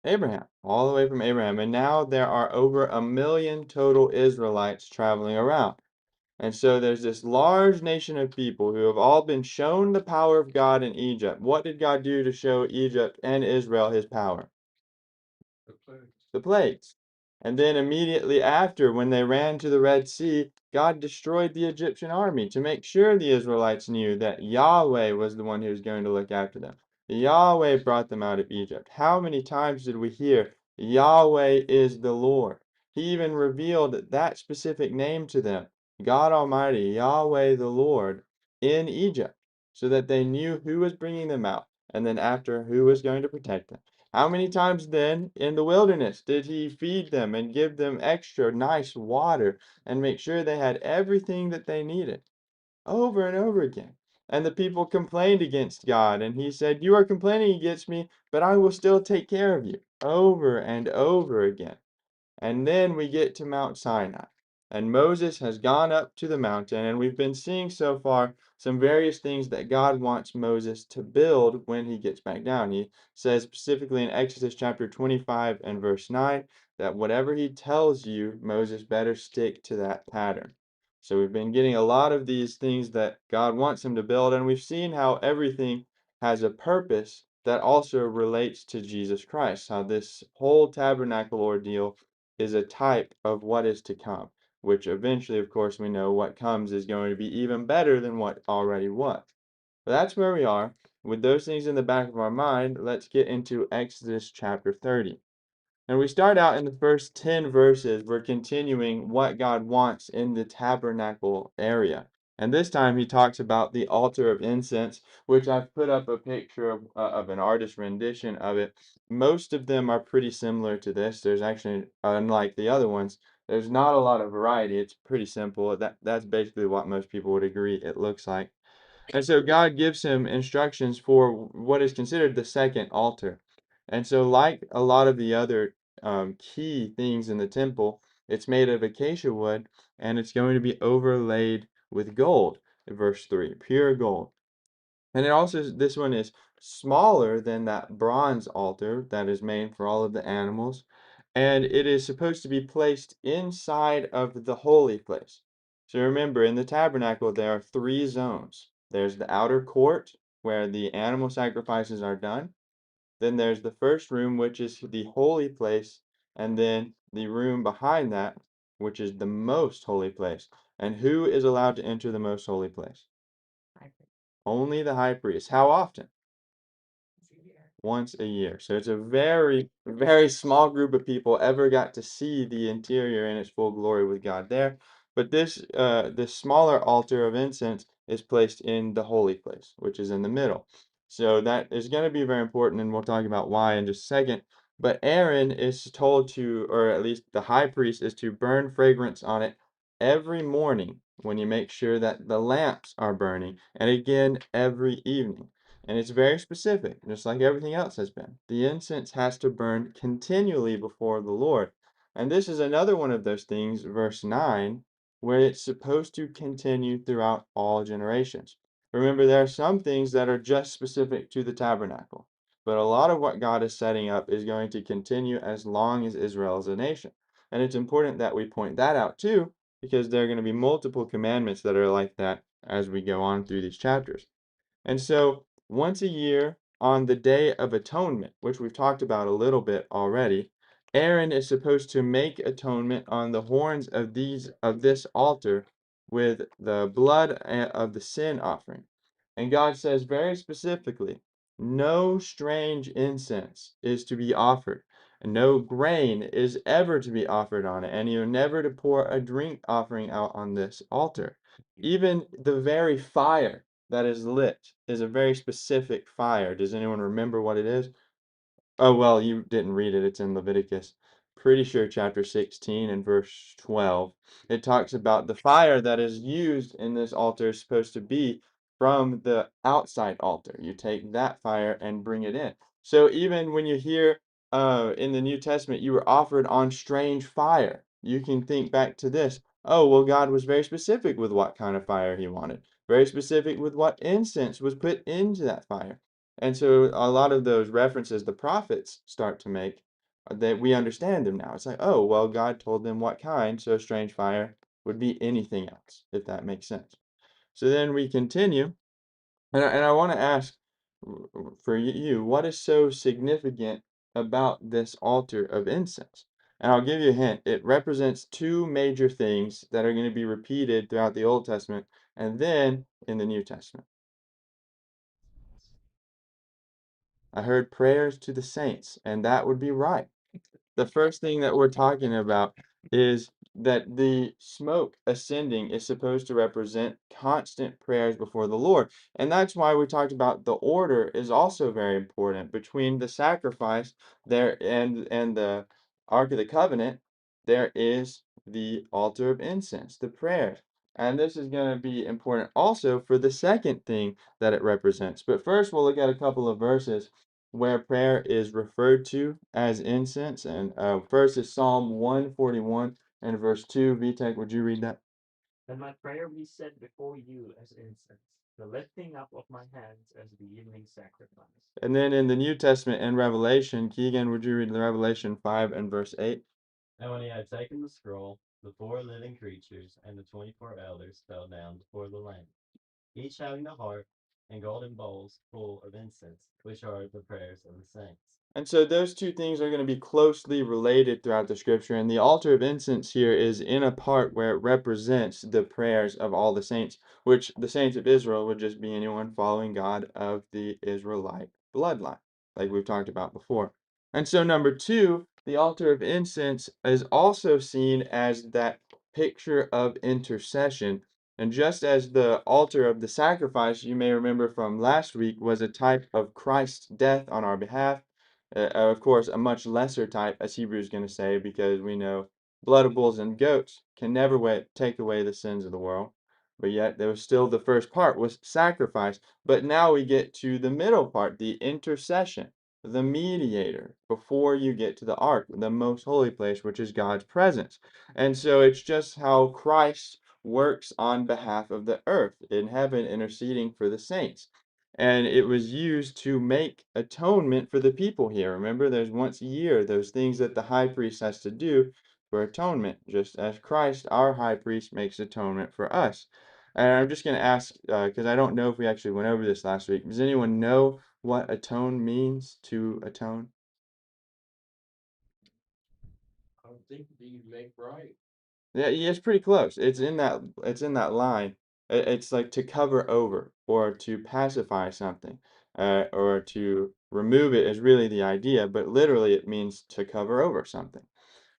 Abraham, all the way from Abraham. And now there are over 1 million total Israelites traveling around. And so there's this large nation of people who have all been shown the power of God in Egypt. What did God do to show Egypt and Israel his power? The plagues. And then immediately after, when they ran to the Red Sea, God destroyed the Egyptian army to make sure the Israelites knew that Yahweh was the one who was going to look after them. Yahweh brought them out of Egypt. How many times did we hear Yahweh is the Lord? He even revealed that specific name to them, God Almighty, Yahweh the Lord, in Egypt, so that they knew who was bringing them out, and then after, who was going to protect them. How many times then in the wilderness did he feed them and give them extra nice water and make sure they had everything that they needed? Over and over again. And the people complained against God, and he said, "You are complaining against me, but I will still take care of you." Over and over again. And then we get to Mount Sinai. And Moses has gone up to the mountain, and we've been seeing so far some various things that God wants Moses to build when he gets back down. He says specifically in Exodus chapter 25 and verse 9 that whatever he tells you, Moses better stick to that pattern. So we've been getting a lot of these things that God wants him to build, and we've seen how everything has a purpose that also relates to Jesus Christ, how this whole tabernacle ordeal is a type of what is to come, which eventually, of course, we know what comes is going to be even better than what already was. But that's where we are. With those things in the back of our mind, let's get into Exodus chapter 30. And we start out in the first 10 verses, we're continuing what God wants in the tabernacle area. And this time he talks about the altar of incense, which I've put up a picture of an artist rendition of it. Most of them are pretty similar to this. There's actually, unlike the other ones, there's not a lot of variety. It's pretty simple. That's basically what most people would agree it looks like. And so God gives him instructions for what is considered the second altar. And so, like a lot of the other key things in the temple, it's made of acacia wood and it's going to be overlaid with gold. Verse 3, pure gold. And it also, this one is smaller than that bronze altar that is made for all of the animals. And it is supposed to be placed inside of the holy place. So remember, in the tabernacle, there are 3 zones. There's the outer court, where the animal sacrifices are done. Then there's the first room, which is the holy place. And then the room behind that, which is the most holy place. And who is allowed to enter the most holy place? Only the high priest. How often? Once a year. So it's a very, very small group of people ever got to see the interior in its full glory with God there. But this smaller altar of incense is placed in the holy place, which is in the middle. So that is going to be very important, and we'll talk about why in just a second. But Aaron is told to, or at least the high priest is to burn fragrance on it every morning when you make sure that the lamps are burning, and again every evening. And it's very specific, just like everything else has been. The incense has to burn continually before the Lord. And this is another one of those things, verse 9, where it's supposed to continue throughout all generations. Remember, there are some things that are just specific to the tabernacle, but a lot of what God is setting up is going to continue as long as Israel is a nation. And it's important that we point that out too, because there are going to be multiple commandments that are like that as we go on through these chapters. And so once a year on the Day of Atonement, which we've talked about a little bit already, Aaron is supposed to make atonement on the horns of this altar with the blood of the sin offering. And God says very specifically, no strange incense is to be offered, and no grain is ever to be offered on it, and you're never to pour a drink offering out on this altar. Even the very fire that is lit is a very specific fire. Does anyone remember what it is? Oh, well, you didn't read it. It's in Leviticus. Pretty sure chapter 16 and verse 12. It talks about the fire that is used in this altar is supposed to be from the outside altar. You take that fire and bring it in. So even when you hear in the New Testament, you were offered on strange fire, you can think back to this. Oh, well, God was very specific with what kind of fire he wanted, very specific with what incense was put into that fire. And so a lot of those references the prophets start to make that we understand them now. It's like, oh, well, God told them what kind, so a strange fire would be anything else, if that makes sense. So then we continue, and I want to ask for you, what is so significant about this altar of incense? And I'll give you a hint. It represents two major things that are going to be repeated throughout the Old Testament and then in the New Testament. I heard prayers to the saints, and that would be right. The first thing that we're talking about is that the smoke ascending is supposed to represent constant prayers before the Lord. And that's why we talked about the order is also very important. Between the sacrifice there and the Ark of the Covenant, there is the altar of incense, the prayers. And this is going to be important also for the second thing that it represents. But first, we'll look at a couple of verses where prayer is referred to as incense. And first is Psalm 141 and verse 2. Vitek, would you read that? Then my prayer be set before you as incense, the lifting up of my hands as the evening sacrifice. And then in the New Testament in Revelation, Keegan, would you read the Revelation 5 and verse 8? And when he had taken the scroll, the four living creatures and the 24 elders fell down before the Lamb, each having a harp and golden bowls full of incense, which are the prayers of the saints. And so those two things are going to be closely related throughout the scripture. And the altar of incense here is in a part where it represents the prayers of all the saints, which the saints of Israel would just be anyone following God of the Israelite bloodline, like we've talked about before. And so, number two, the altar of incense is also seen as that picture of intercession. And just as the altar of the sacrifice, you may remember from last week, was a type of Christ's death on our behalf, of course, a much lesser type, as Hebrews is going to say, because we know blood of bulls and goats can never take away the sins of the world. But yet, there was still the first part was sacrifice. But now we get to the middle part, the intercession, the mediator, before you get to the ark, the most holy place, which is God's presence. And so it's just how Christ works on behalf of the earth in heaven, interceding for the saints. And it was used to make atonement for the people here. Remember, there's once a year those things that the high priest has to do for atonement, just as Christ, our high priest, makes atonement for us. And I'm just going to ask, because I don't know if we actually went over this last week. Does anyone know what atone means, to atone? I don't think you make right. Yeah, it's pretty close. It's in that line. It's like to cover over or to pacify something, or to remove it is really the idea, but literally it means to cover over something.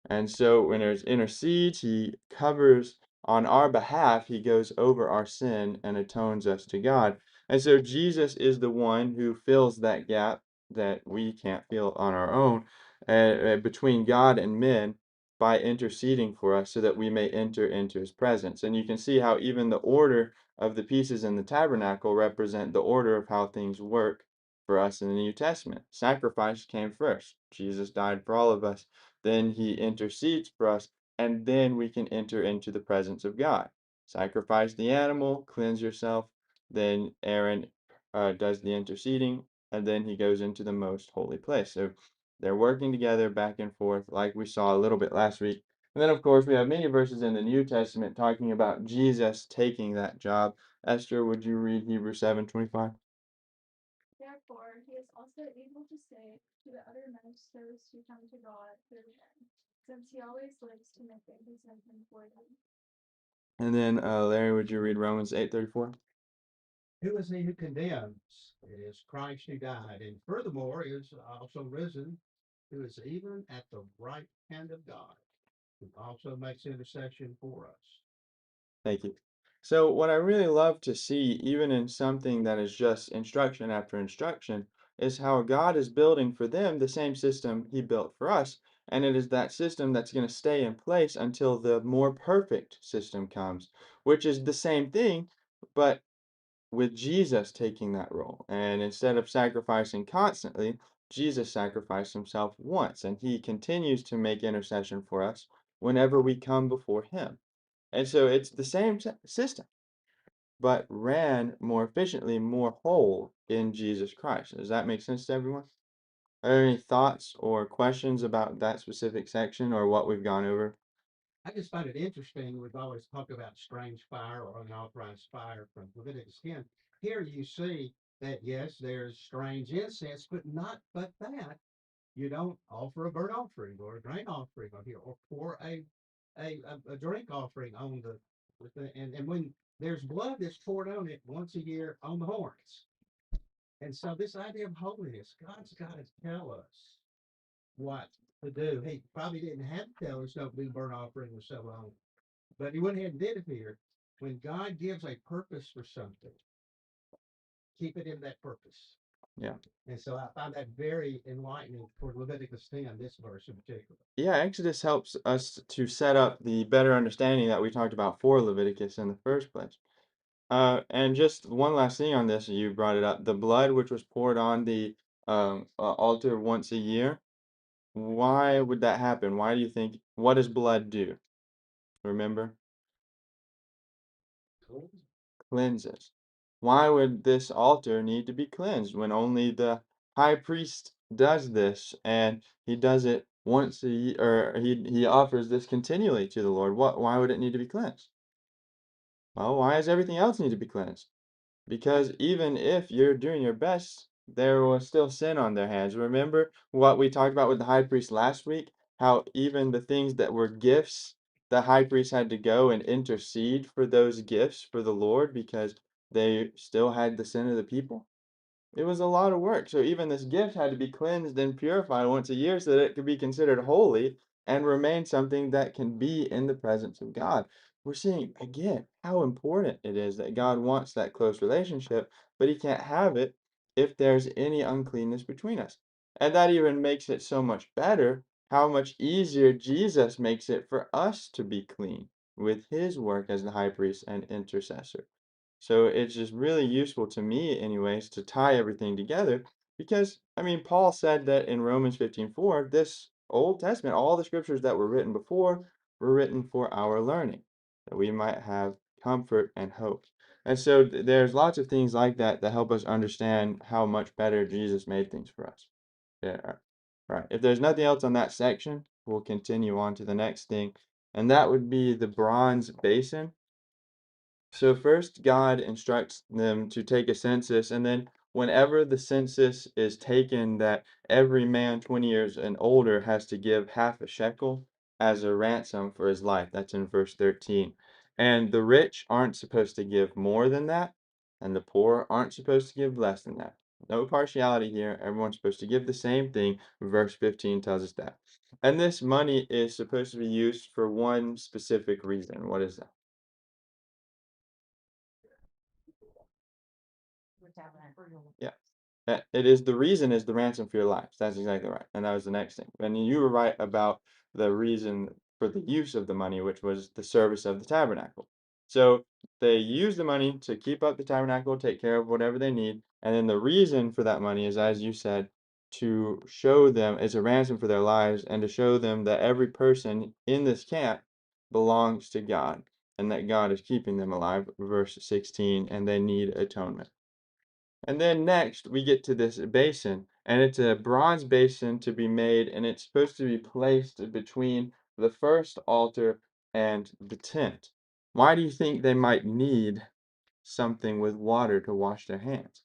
And so when there's intercedes, he covers on our behalf, he goes over our sin and atones us to God. And so Jesus is the one who fills that gap that we can't fill on our own, between God and men by interceding for us so that we may enter into his presence. And you can see how even the order of the pieces in the tabernacle represent the order of how things work for us in the New Testament. Sacrifice came first. Jesus died for all of us, then he intercedes for us, and then we can enter into the presence of God. Sacrifice the animal, cleanse yourself, then Aaron does the interceding, and then he goes into the most holy place. So they're working together back and forth, like we saw a little bit last week. And then, of course, we have many verses in the New Testament talking about Jesus taking that job. Esther, would you read Hebrews 7:25? Therefore, he is also able to say to the uttermost those who come to God through him, since he always lives to make intercession for them. And then, Larry, would you read Romans 8:34? Who is he who condemns? It is Christ who died, and furthermore is also risen, who is even at the right hand of God, who also makes intercession for us. Thank you. So, what I really love to see, even in something that is just instruction after instruction, is how God is building for them the same system He built for us. And it is that system that's going to stay in place until the more perfect system comes, which is the same thing, but with Jesus taking that role. And instead of sacrificing constantly, Jesus sacrificed himself once, and he continues to make intercession for us whenever we come before him. And so it's the same system, but ran more efficiently, more whole in Jesus Christ. Does that make sense to everyone? Are there any thoughts or questions about that specific section or what we've gone over? I just find it interesting. We've always talked about strange fire or unauthorized fire from Leviticus 10. Here you see that, yes, there's strange incense, but that you don't offer a burnt offering or a grain offering on here or pour a drink offering on and when there's blood that's poured on it once a year on the horns. And so this idea of holiness, God's got to tell us what to do. He probably didn't have to tell us don't do burnt offering or so on, but he went ahead and did it here. When God gives a purpose for something, keep it in that purpose. Yeah. And so I find that very enlightening for Leviticus 10, this verse in particular. Yeah, Exodus helps us to set up the better understanding that we talked about for Leviticus in the first place. And just one last thing on this, you brought it up, the blood which was poured on the altar once a year. Why would that happen? Why do you think, what does blood do? Remember? Cleanses. Why would this altar need to be cleansed when only the high priest does this and he does it once a year, or he offers this continually to the Lord? Why would it need to be cleansed? Well, why does everything else need to be cleansed? Because even if you're doing your best, there was still sin on their hands. Remember what we talked about with the high priest last week? How even the things that were gifts, the high priest had to go and intercede for those gifts for the Lord because they still had the sin of the people. It was a lot of work. So even this gift had to be cleansed and purified once a year so that it could be considered holy and remain something that can be in the presence of God. We're seeing again how important it is that God wants that close relationship, but he can't have it if there's any uncleanness between us. And that even makes it so much better how much easier Jesus makes it for us to be clean with his work as the high priest and intercessor. So it's just really useful to me, anyways, to tie everything together because, I mean, Paul said that in Romans 15:4, this Old Testament, all the scriptures that were written before were written for our learning, that we might have comfort and hope. And so there's lots of things like that that help us understand how much better Jesus made things for us. Yeah, right. If there's nothing else on that section, we'll continue on to the next thing, and that would be the bronze basin. So first, God instructs them to take a census, and then whenever the census is taken, that every man 20 years and older has to give half a shekel as a ransom for his life. That's in verse 13. And the rich aren't supposed to give more than that, and the poor aren't supposed to give less than that. No partiality here. Everyone's supposed to give the same thing. Verse 15 tells us that. And this money is supposed to be used for one specific reason. What is that? Yeah. It is the reason is the ransom for your lives. That's exactly right. And that was the next thing. And you were right about the reason for the use of the money, which was the service of the tabernacle. So they use the money to keep up the tabernacle, take care of whatever they need. And then the reason for that money is, as you said, to show them it's a ransom for their lives and to show them that every person in this camp belongs to God and that God is keeping them alive. Verse 16, and they need atonement. And then next we get to this basin, and it's a bronze basin to be made, and it's supposed to be placed between the first altar and the tent. Why do you think they might need something with water to wash their hands?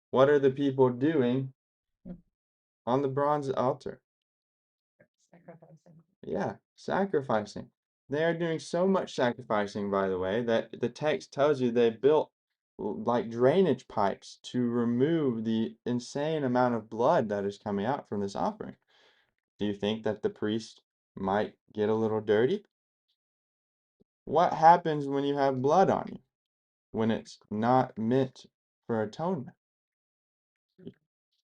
What are the people doing on the bronze altar? Yeah, sacrificing. They are doing so much sacrificing, by the way, that the text tells you they built like drainage pipes to remove the insane amount of blood that is coming out from this offering. Do you think that the priest might get a little dirty? What happens when you have blood on you? When it's not meant for atonement?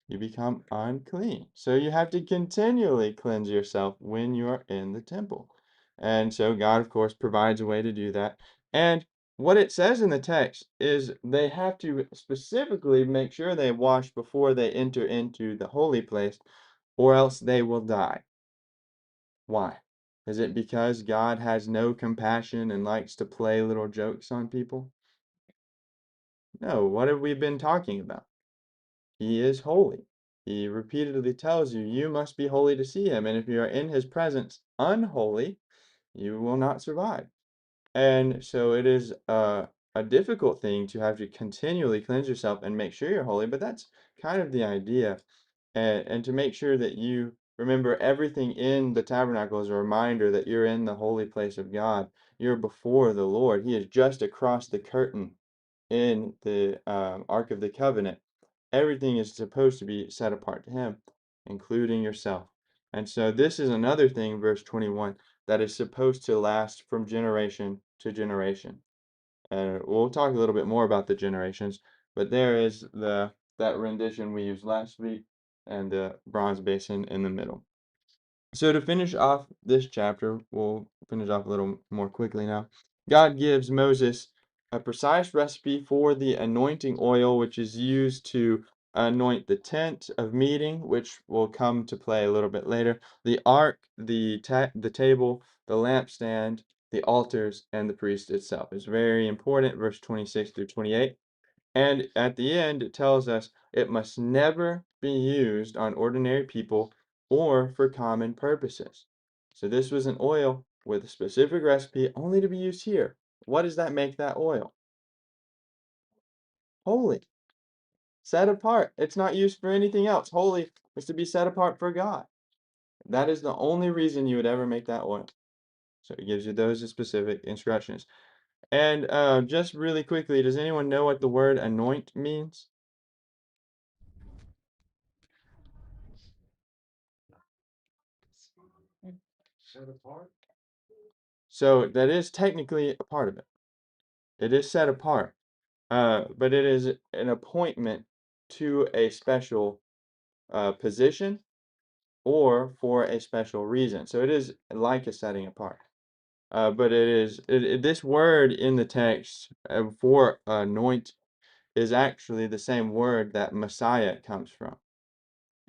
You become unclean. So you have to continually cleanse yourself when you're in the temple. And so God, of course, provides a way to do that. And what it says in the text is they have to specifically make sure they wash before they enter into the holy place, or else they will die. Why? Is it because God has no compassion and likes to play little jokes on people? No, what have we been talking about? He is holy. He repeatedly tells you, you must be holy to see him. And if you are in his presence unholy, you will not survive. And so it is a difficult thing to have to continually cleanse yourself and make sure you're holy, but that's kind of the idea. And to make sure that you remember everything in the tabernacle is a reminder that you're in the holy place of God. You're before the Lord. He is just across the curtain in the Ark of the Covenant. Everything is supposed to be set apart to Him, including yourself. And so this is another thing, verse 21, that is supposed to last from generation to generation. And we'll talk a little bit more about the generations, but there is that rendition we used last week and the bronze basin in the middle. So to finish off this chapter, we'll finish off a little more quickly now. God gives Moses a precise recipe for the anointing oil, which is used to anoint the tent of meeting, which will come to play a little bit later, the ark, the table, the lampstand, the altars, and the priest itself. It's very important, verse 26 through 28. And at the end, it tells us it must never be used on ordinary people or for common purposes. So this was an oil with a specific recipe only to be used here. What does that make that oil? Holy. Set apart. It's not used for anything else. Holy is to be set apart for God. That is the only reason you would ever make that oil. So it gives you those specific instructions. And just really quickly, does anyone know what the word anoint means? Set apart. So that is technically a part of it. It is set apart, but it is an appointment to a special position or for a special reason. So it is like a setting apart. But this word in the text for anoint is actually the same word that Messiah comes from.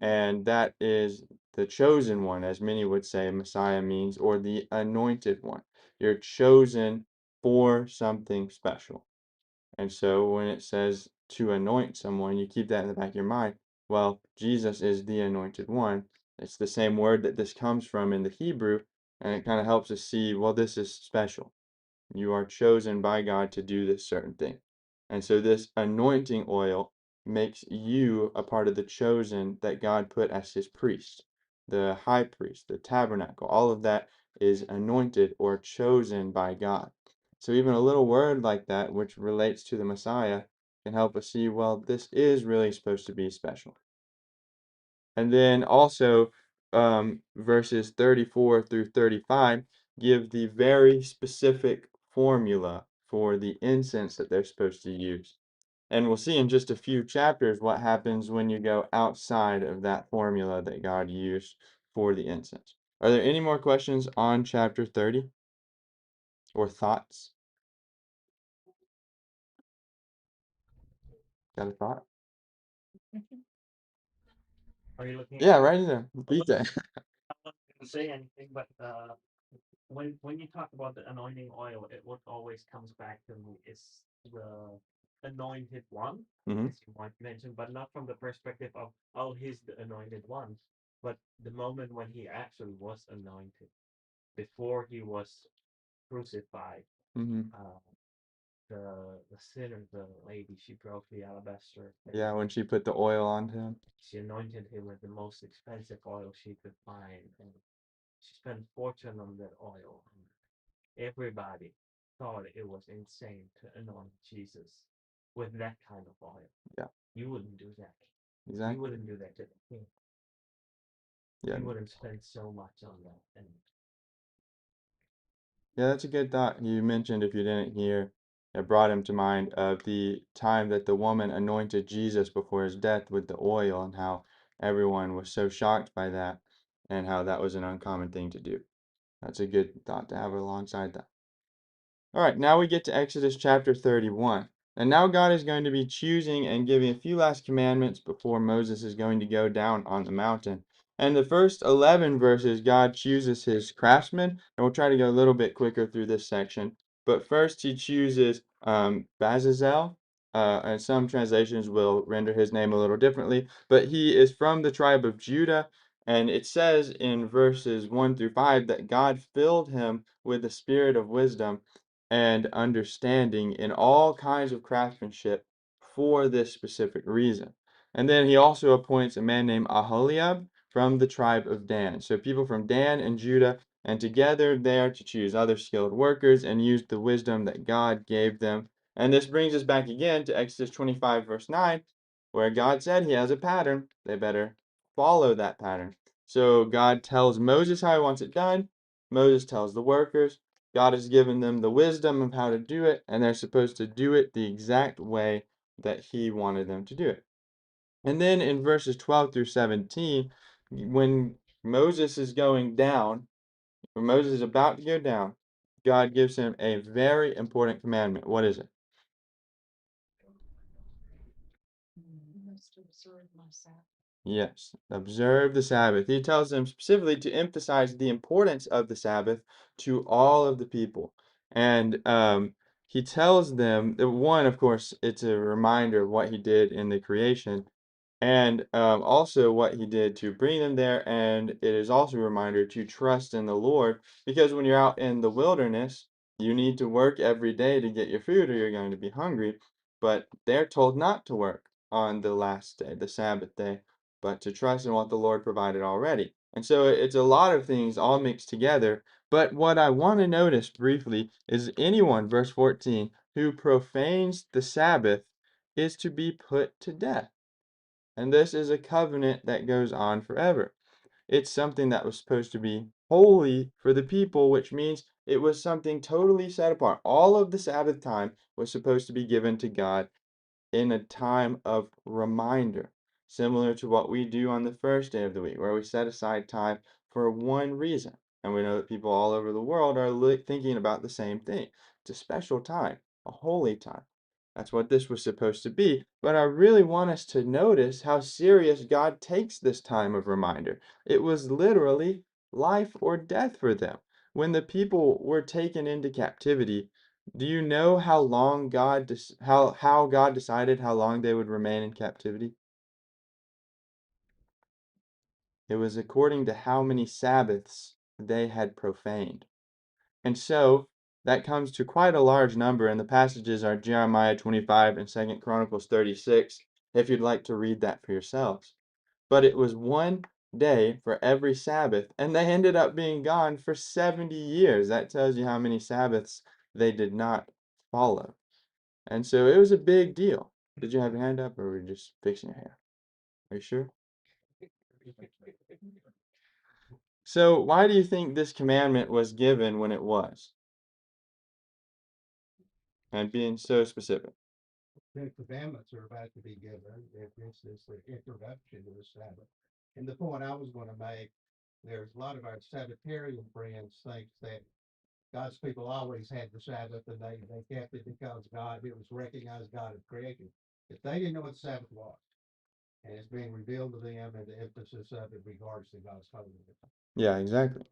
And that is the chosen one, as many would say Messiah means, or the anointed one. You're chosen for something special. And so when it says to anoint someone, you keep that in the back of your mind. Well, Jesus is the anointed one. It's the same word that this comes from in the Hebrew, and it kind of helps us see, well, this is special. You are chosen by God to do this certain thing. And so this anointing oil makes you a part of the chosen that God put as his priest. The high priest, the tabernacle, all of that is anointed or chosen by God. So even a little word like that, which relates to the Messiah, can help us see, well, this is really supposed to be special. And then also verses 34 through 35 give the very specific formula for the incense that they're supposed to use. And we'll see in just a few chapters what happens when you go outside of that formula that God used for the incense. Are there any more questions on chapter 30 or thoughts? Got a thought? Are you looking? Yeah, right in there. Repeat that. I'm not going to say anything, but when you talk about the anointing oil, what always comes back to me is the anointed one, Mhm. as you might mention, but not from the perspective of, oh, he's the anointed one, but the moment when he actually was anointed, before he was crucified. Mhm. The sinner, the lady, she broke the alabaster. Yeah, when she put the oil on him. She anointed him with the most expensive oil she could find, and she spent a fortune on that oil. And everybody thought it was insane to anoint Jesus with that kind of oil. Yeah. You wouldn't do that. Exactly. You wouldn't do that to the king. Yeah. You wouldn't spend so much on that. And Yeah, that's a good thought. You mentioned, if you didn't hear, it brought him to mind of the time that the woman anointed Jesus before his death with the oil, and how everyone was so shocked by that, and how that was an uncommon thing to do. That's a good thought to have alongside that. All right, now we get to Exodus chapter 31. And now God is going to be choosing and giving a few last commandments before Moses is going to go down on the mountain. And the first 11 verses, God chooses his craftsmen, and we'll try to go a little bit quicker through this section. But first, he chooses Bezalel, and some translations will render his name a little differently, but he is from the tribe of Judah. And it says in verses 1 through 5 that God filled him with the spirit of wisdom and understanding in all kinds of craftsmanship for this specific reason. And then he also appoints a man named Aholiab from the tribe of Dan. So people from Dan and Judah, and together they are to choose other skilled workers and use the wisdom that God gave them. And this brings us back again to Exodus 25, verse 9, where God said he has a pattern. They better follow that pattern. So God tells Moses how he wants it done. Moses tells the workers. God has given them the wisdom of how to do it, and they're supposed to do it the exact way that he wanted them to do it. And then in verses 12 through 17, when Moses is going down, when Moses is about to go down, God gives him a very important commandment. What is it? Yes, observe the Sabbath. He tells them specifically to emphasize the importance of the Sabbath to all of the people. And he tells them that one, of course, it's a reminder of what he did in the creation, and also what he did to bring them there. And it is also a reminder to trust in the Lord, because when you're out in the wilderness, you need to work every day to get your food or you're going to be hungry. But they're told not to work on the last day, the Sabbath day, but to trust in what the Lord provided already. And so it's a lot of things all mixed together. But what I want to notice briefly is anyone, verse 14, who profanes the Sabbath is to be put to death. And this is a covenant that goes on forever. It's something that was supposed to be holy for the people, which means it was something totally set apart. All of the Sabbath time was supposed to be given to God in a time of reminder, similar to what we do on the first day of the week, where we set aside time for one reason. And we know that people all over the world are thinking about the same thing. It's a special time, a holy time. That's what this was supposed to be. But I really want us to notice how serious God takes this time of reminder. It was literally life or death for them. When the people were taken into captivity, do you know how long how God decided how long they would remain in captivity? It was according to how many Sabbaths they had profaned. And so that comes to quite a large number, and the passages are Jeremiah 25 and 2 Chronicles 36, if you'd like to read that for yourselves. But it was one day for every Sabbath, and they ended up being gone for 70 years. That tells you how many Sabbaths they did not follow. And so it was a big deal. Did you have your hand up, or were you just fixing your hair? Are you sure? So why do you think this commandment was given when it was? And being so specific. The commandments are about to be given. This is the introduction to the Sabbath. And the point I was going to make, there's a lot of our Sabbatarian friends think that God's people always had the Sabbath and they kept it because it was recognized God had created. If they didn't know what the Sabbath was, and it's being revealed to them, and the emphasis of it regards to God's holiness. Yeah, exactly.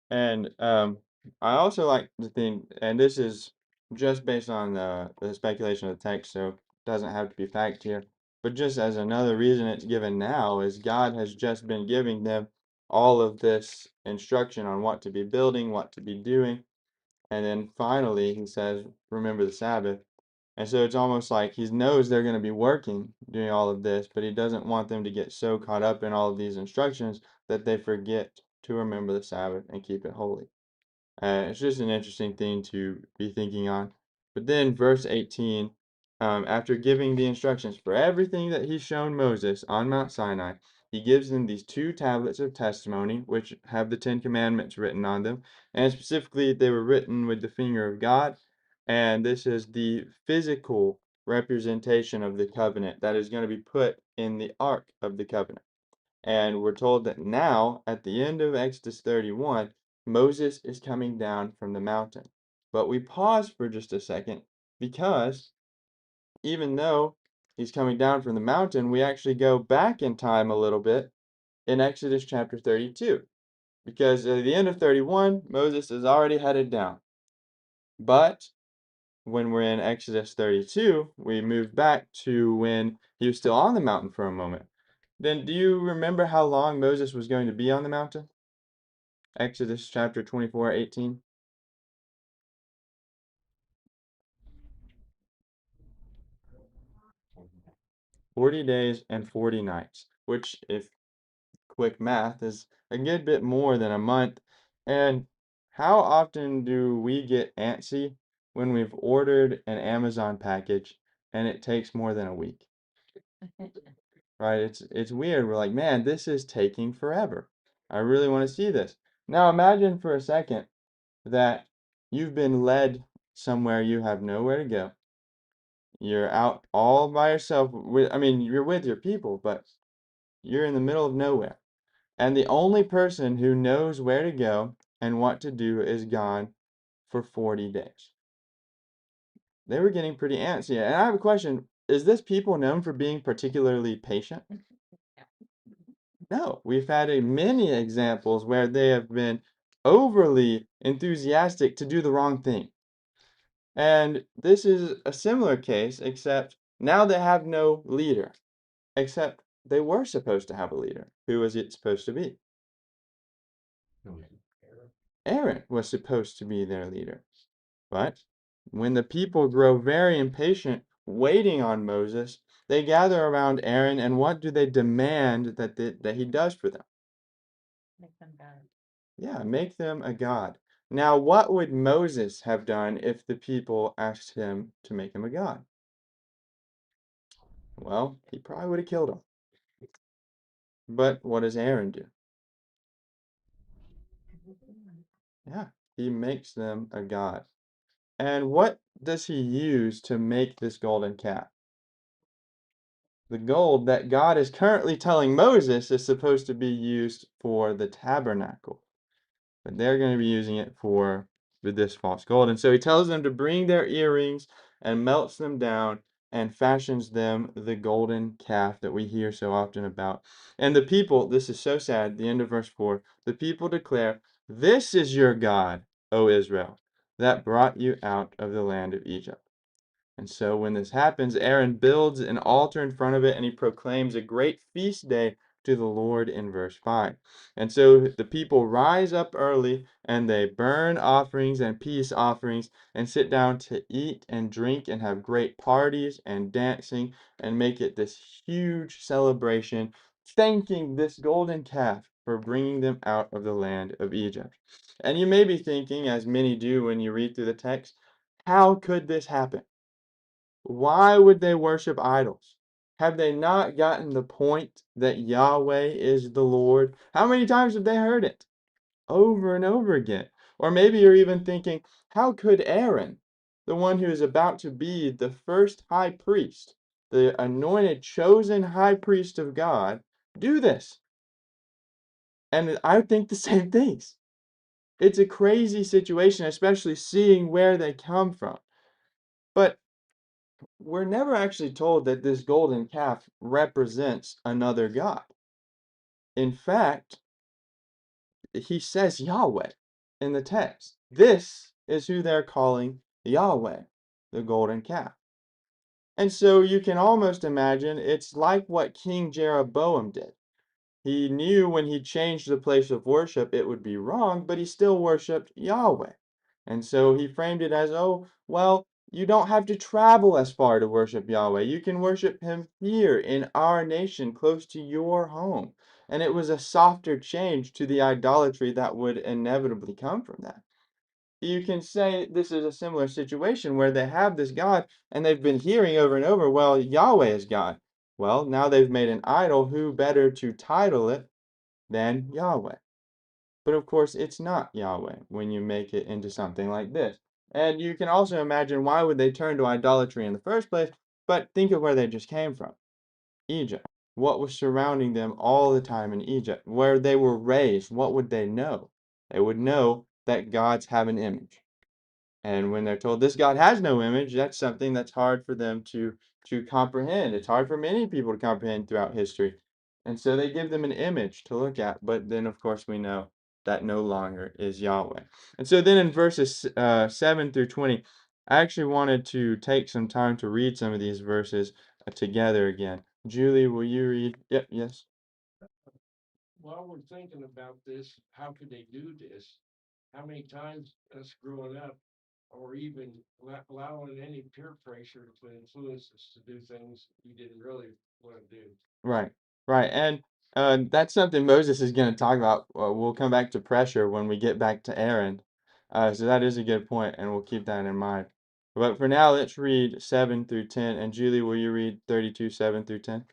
And I also like to think, and this is just based on the speculation of the text, so it doesn't have to be fact here. But just as another reason it's given now is God has just been giving them all of this instruction on what to be building, what to be doing. And then finally, he says, remember the Sabbath. And so it's almost like he knows they're going to be working doing all of this, but he doesn't want them to get so caught up in all of these instructions that they forget to remember the Sabbath and keep it holy. It's just an interesting thing to be thinking on. But then, verse 18, after giving the instructions for everything that he's shown Moses on Mount Sinai, he gives them these two tablets of testimony, which have the Ten Commandments written on them. And specifically, they were written with the finger of God. And this is the physical representation of the covenant that is going to be put in the Ark of the Covenant. And we're told that now, at the end of Exodus 31, Moses is coming down from the mountain. But we pause for just a second because even though he's coming down from the mountain, we actually go back in time a little bit in Exodus chapter 32. Because at the end of 31, Moses is already headed down. But when we're in Exodus 32, we move back to when he was still on the mountain for a moment. Then do you remember how long Moses was going to be on the mountain? Exodus chapter 24:18. 40 days and 40 nights, which, if quick math, is a good bit more than a month. And how often do we get antsy when we've ordered an Amazon package and it takes more than a week? Right? It's weird. We're like, man, this is taking forever. I really want to see this. Now imagine for a second that you've been led somewhere you have nowhere to go. You're out all by yourself with, I mean, you're with your people, but you're in the middle of nowhere. And the only person who knows where to go and what to do is gone for 40 days. They were getting pretty antsy. And I have a question. Is this people known for being particularly patient? No. We've had many examples where they have been overly enthusiastic to do the wrong thing. And this is a similar case, except now they have no leader. Except they were supposed to have a leader. Who was it supposed to be? Aaron was supposed to be their leader. But when the people grow very impatient, waiting on Moses, they gather around Aaron, and what do they demand that he does for them? Make them God. Yeah, make them a god. Now, what would Moses have done if the people asked him to make him a god? Well, he probably would have killed him. But what does Aaron do? Yeah, he makes them a god. And what does he use to make this golden calf? The gold that God is currently telling Moses is supposed to be used for the tabernacle. But they're going to be using it for this false gold. And so he tells them to bring their earrings and melts them down and fashions them the golden calf that we hear so often about. And the people, this is so sad, the end of verse 4, the people declare, "This is your God, O Israel, that brought you out of the land of Egypt." And so when this happens, Aaron builds an altar in front of it and he proclaims a great feast day to the Lord in verse 5. And so the people rise up early and they burn offerings and peace offerings and sit down to eat and drink and have great parties and dancing and make it this huge celebration, thanking this golden calf for bringing them out of the land of Egypt. And you may be thinking, as many do when you read through the text, how could this happen? Why would they worship idols? Have they not gotten the point that Yahweh is the Lord? How many times have they heard it? Over and over again. Or maybe you're even thinking, how could Aaron, the one who is about to be the first high priest, the anointed, chosen high priest of God, do this? And I think the same things. It's a crazy situation, especially seeing where they come from. But we're never actually told that this golden calf represents another god. In fact, he says Yahweh in the text. This is who they're calling Yahweh, the golden calf. And so you can almost imagine it's like what King Jeroboam did. He knew when he changed the place of worship it would be wrong, but he still worshiped Yahweh. And so he framed it as, oh, well, you don't have to travel as far to worship Yahweh. You can worship him here in our nation, close to your home. And it was a softer change to the idolatry that would inevitably come from that. You can say this is a similar situation where they have this God and they've been hearing over and over, well, Yahweh is God. Well, now they've made an idol. Who better to title it than Yahweh? But of course, it's not Yahweh when you make it into something like this. And you can also imagine why would they turn to idolatry in the first place, but think of where they just came from. Egypt. What was surrounding them all the time in Egypt? Where they were raised, what would they know? They would know that gods have an image. And when they're told this God has no image, that's something that's hard for them to comprehend. It's hard for many people to comprehend throughout history. And so they give them an image to look at, but then of course we know that no longer is Yahweh. And so then in verses 7 through 20, I actually wanted to take some time to read some of these verses together again. Julie, will you read? Yep, yes. While we're thinking about this, how could they do this? How many times us growing up, or even allowing any peer pressure to influence us to do things we didn't really want to do? Right, right. And that's something Moses is going to talk about. We'll come back to pressure when we get back to Aaron. So that is a good point, and we'll keep that in mind. But for now, let's read 7 through 10. And Julie, will you read 32, 7 through 10?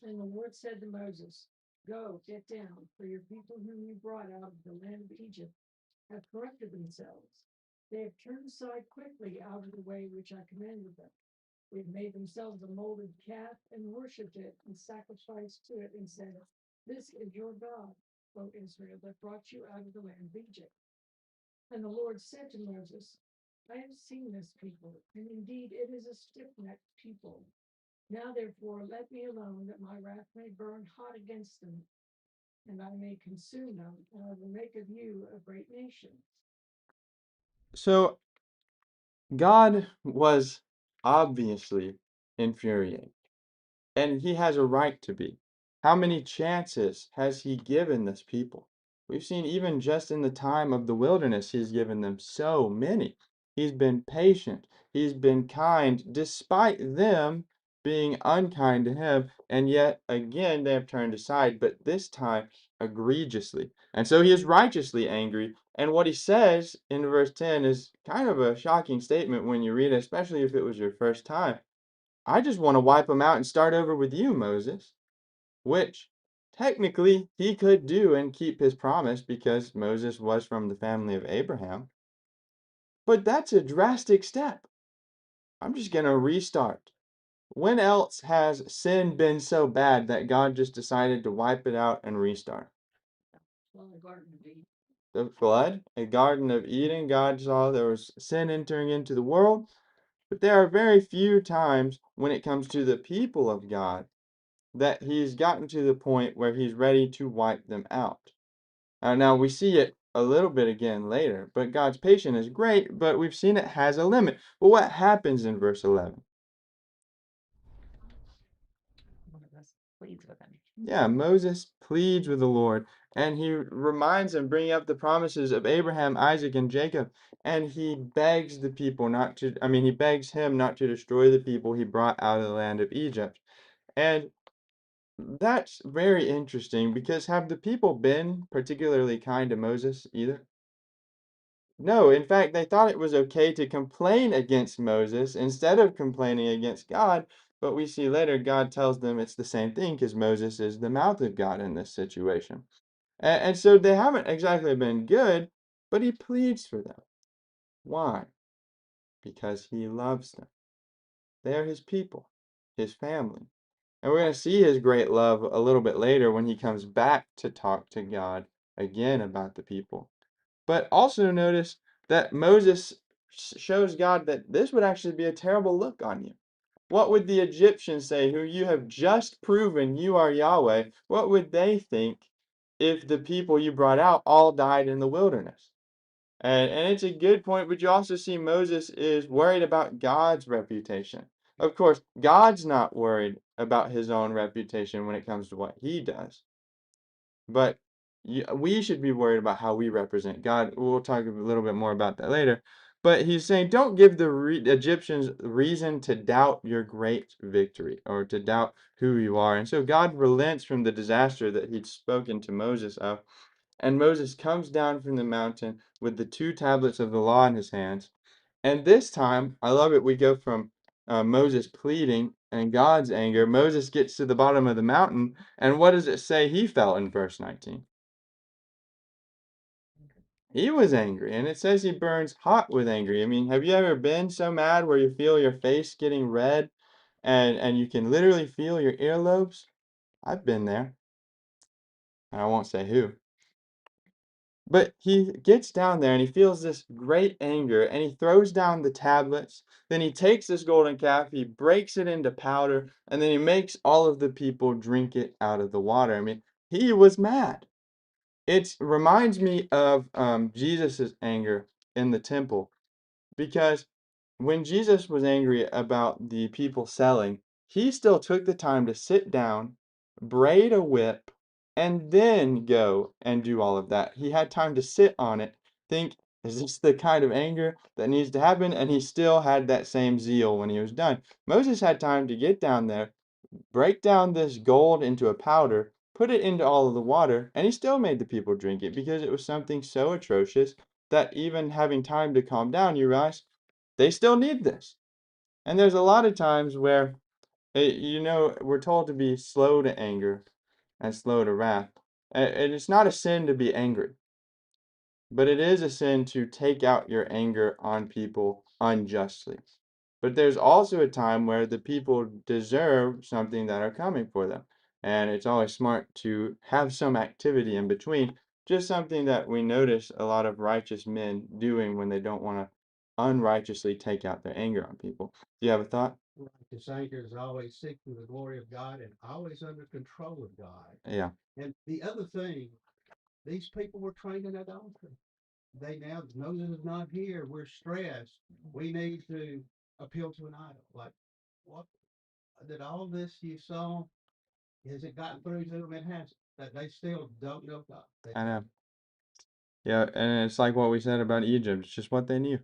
And the Lord said to Moses, Go, get down, for your people whom you brought out of the land of Egypt have corrupted themselves. They have turned aside quickly out of the way which I commanded them. They have made themselves a molded calf and worshipped it and sacrificed to it and said, This is your God, O Israel, that brought you out of the land of Egypt. And the Lord said to Moses, I have seen this people, and indeed it is a stiff-necked people. Now therefore let me alone, that my wrath may burn hot against them, and I may consume them, and I will make of you a great nation. So God was obviously infuriated, and he has a right to be. How many chances has he given this people? We've seen even just in the time of the wilderness, he's given them so many. He's been patient. He's been kind, despite them being unkind to him. And yet, again, they have turned aside, but this time egregiously. And so he is righteously angry. And what he says in verse 10 is kind of a shocking statement when you read it, especially if it was your first time. I just want to wipe them out and start over with you, Moses, which technically he could do and keep his promise because Moses was from the family of Abraham. But that's a drastic step. I'm just going to restart. When else has sin been so bad that God just decided to wipe it out and restart? Well, the Garden of Eden. The flood, a Garden of Eden, God saw there was sin entering into the world. But there are very few times when it comes to the people of God that he's gotten to the point where he's ready to wipe them out. Now we see it a little bit again later, but God's patience is great, but we've seen it has a limit. Well, what happens in verse 11? One of us pleads with him. Yeah, Moses pleads with the Lord, and he reminds him, bringing up the promises of Abraham, Isaac, and Jacob, and he begs the people not to, he begs him not to destroy the people he brought out of the land of Egypt. And that's very interesting because have the people been particularly kind to Moses either? No, in fact, they thought it was okay to complain against Moses instead of complaining against God. But we see later God tells them it's the same thing because Moses is the mouth of God in this situation. And so they haven't exactly been good, but he pleads for them. Why? Because he loves them. They are his people, his family. And we're going to see his great love a little bit later when he comes back to talk to God again about the people. But also notice that Moses shows God that this would actually be a terrible look on you. What would the Egyptians say, who you have just proven you are Yahweh? What would they think if the people you brought out all died in the wilderness? And it's a good point, but you also see Moses is worried about God's reputation. Of course, God's not worried about his own reputation when it comes to what he does. But we should be worried about how we represent God. We'll talk a little bit more about that later. But he's saying, don't give the Egyptians reason to doubt your great victory or to doubt who you are. And so God relents from the disaster that he'd spoken to Moses of. And Moses comes down from the mountain with the 2 tablets of the law in his hands. And this time, I love it, we go from Moses pleading and God's anger. Moses gets to the bottom of the mountain, and what does it say he felt in verse 19? He was angry, and it says he burns hot with anger. Have you ever been so mad where you feel your face getting red and you can literally feel your earlobes? I've been there, and I won't say who. But he gets down there and he feels this great anger and he throws down the tablets. Then he takes this golden calf, he breaks it into powder, and then he makes all of the people drink it out of the water. He was mad. It reminds me of Jesus' anger in the temple because when Jesus was angry about the people selling, he still took the time to sit down, braid a whip, and then go and do all of that. He had time to sit on it, think, is this the kind of anger that needs to happen? And he still had that same zeal when he was done. Moses had time to get down there, break down this gold into a powder, put it into all of the water, and he still made the people drink it because it was something so atrocious that even having time to calm down, you realize they still need this. And there's a lot of times where, we're told to be slow to anger and slow to wrath. And it's not a sin to be angry, but it is a sin to take out your anger on people unjustly. But there's also a time where the people deserve something that are coming for them. And it's always smart to have some activity in between, just something that we notice a lot of righteous men doing when they don't want to unrighteously take out their anger on people. Do you have a thought? Righteous anger is always seeking the glory of God and always under control of God. Yeah. And the other thing, these people were trained in idolatry. They now, Moses is not here. We're stressed. We need to appeal to an idol. Like, what did all this you saw, has it gotten through to them? It hasn't. That they still don't know God. I know. Yeah, and it's like what we said about Egypt. It's just what they knew.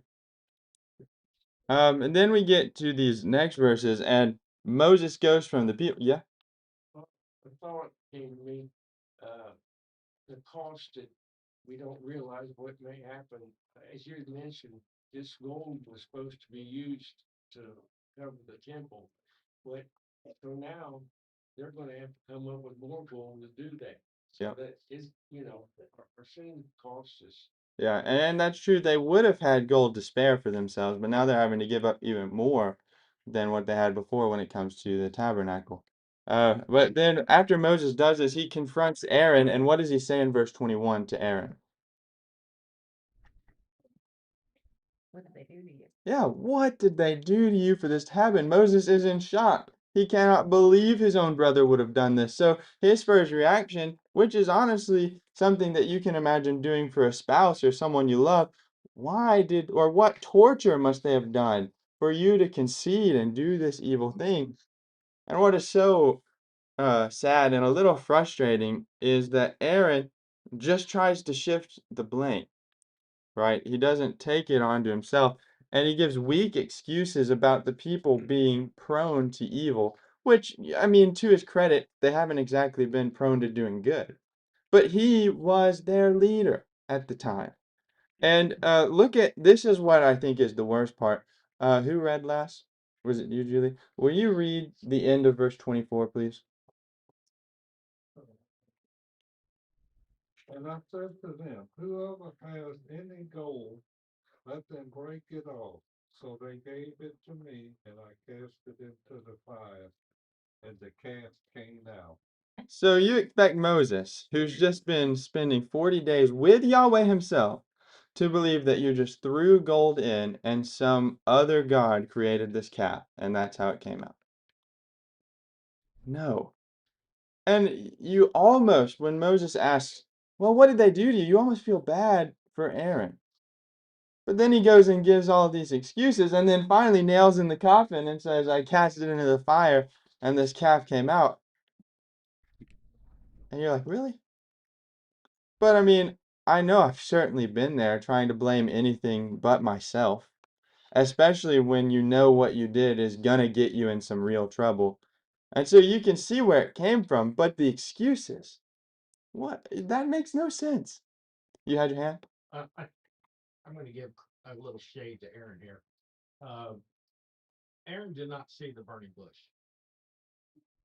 And then we get to these next verses, and Moses goes from the people. Yeah. Well, a thought came to me, uh, the cost that we don't realize what may happen. As you had mentioned, this gold was supposed to be used to cover the temple. But so now they're gonna have to come up with more gold to do that. So Yeah. that is, our sin costs us. Yeah, and that's true. They would have had gold to spare for themselves, but now they're having to give up even more than what they had before when it comes to the tabernacle. But then after Moses does this, he confronts Aaron, and what does he say in verse 21 to Aaron? What did they do to you? Yeah, what did they do to you for this to happen? Moses is in shock. He cannot believe his own brother would have done this. So his first reaction, which is honestly something that you can imagine doing for a spouse or someone you love, what torture must they have done for you to concede and do this evil thing? And what is so sad and a little frustrating is that Aaron just tries to shift the blame, right? He doesn't take it onto himself, and he gives weak excuses about the people being prone to evil, which, I mean, to his credit, they haven't exactly been prone to doing good. But he was their leader at the time. And look at this is what I think is the worst part. Who read last? Was it you, Julie? Will you read the end of verse 24, please? And I said to them, whoever has any gold, let them break it off. So they gave it to me, and I cast it into the fire, and the calf came out. So you expect Moses, who's just been spending 40 days with Yahweh himself, to believe that you just threw gold in and some other god created this calf, and that's how it came out. No. And you almost, when Moses asks, well, what did they do to you? You almost feel bad for Aaron. But then he goes and gives all these excuses and then finally nails in the coffin and says, I cast it into the fire and this calf came out. And you're like, really? But I mean, I know I've certainly been there trying to blame anything but myself, especially when you know what you did is gonna get you in some real trouble. And so you can see where it came from, but the excuses, what? That makes no sense. You had your hand? I'm going to give a little shade to Aaron here. Aaron did not see the burning bush.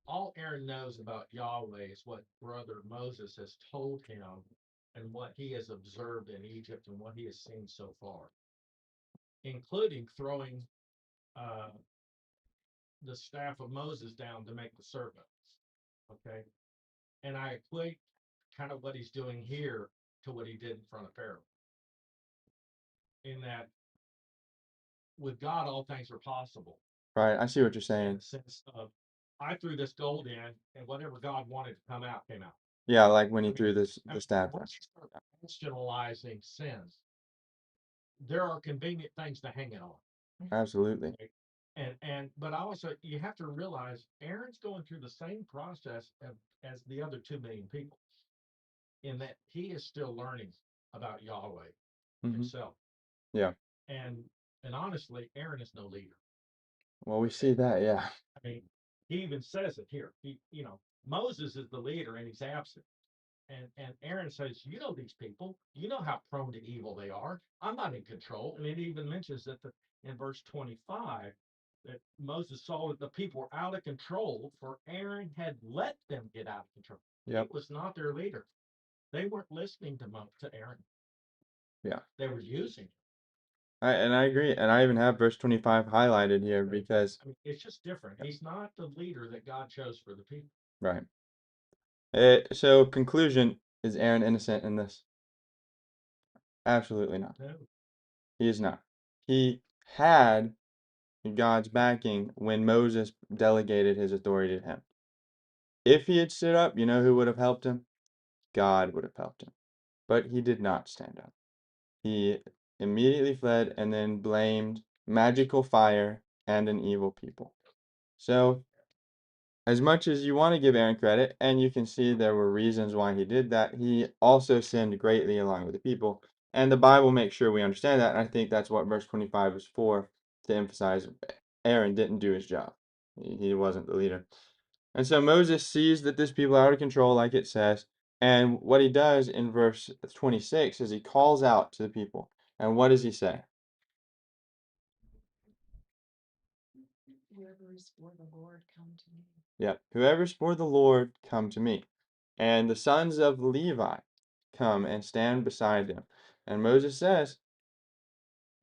All Aaron knows about Yahweh is what brother Moses has told him and what he has observed in Egypt and what he has seen so far, including throwing the staff of Moses down to make the serpent. Okay. And I equate kind of what he's doing here to what he did in front of Pharaoh. In that with God, all things are possible. Right, I see what you're In saying. the sense of, I threw this gold in, and whatever God wanted to come out came out. Yeah, like when I he mean, threw I the mean, staff down. once you start rationalizing sins, there are convenient things to hang it on. Absolutely. But also you have to realize Aaron's going through the same process as the other 2 million people, in that he is still learning about Yahweh Mhm. himself. Yeah. And honestly, Aaron is no leader. Well, we see that, yeah. I mean, he even says it here. Moses is the leader and he's absent. And Aaron says, you know these people, you know how prone to evil they are. I'm not in control. And it even mentions that in verse 25 that Moses saw that the people were out of control, for Aaron had let them get out of control. Yep. He was not their leader. They weren't listening to Aaron. Yeah. They were using him. I agree. And I even have verse 25 highlighted here because, I mean, it's just different. He's not the leader that God chose for the people. right. So conclusion, is Aaron innocent in this? Absolutely not. No. He is not. He had God's backing when Moses delegated his authority to him. If he had stood up, you know who would have helped him? God would have helped him. But he did not stand up. He immediately fled and then blamed magical fire and an evil people. So, as much as you want to give Aaron credit, and you can see there were reasons why he did that, he also sinned greatly along with the people. And the Bible makes sure we understand that. And I think that's what verse 25 is for, to emphasize Aaron didn't do his job. He wasn't the leader. And so Moses sees that this people are out of control, like it says. And what he does in verse 26 is he calls out to the people. And what does he say? Whoever is for the Lord, come to me. Yep. Whoever's for the Lord, come to me. And the sons of Levi come and stand beside him. And Moses says,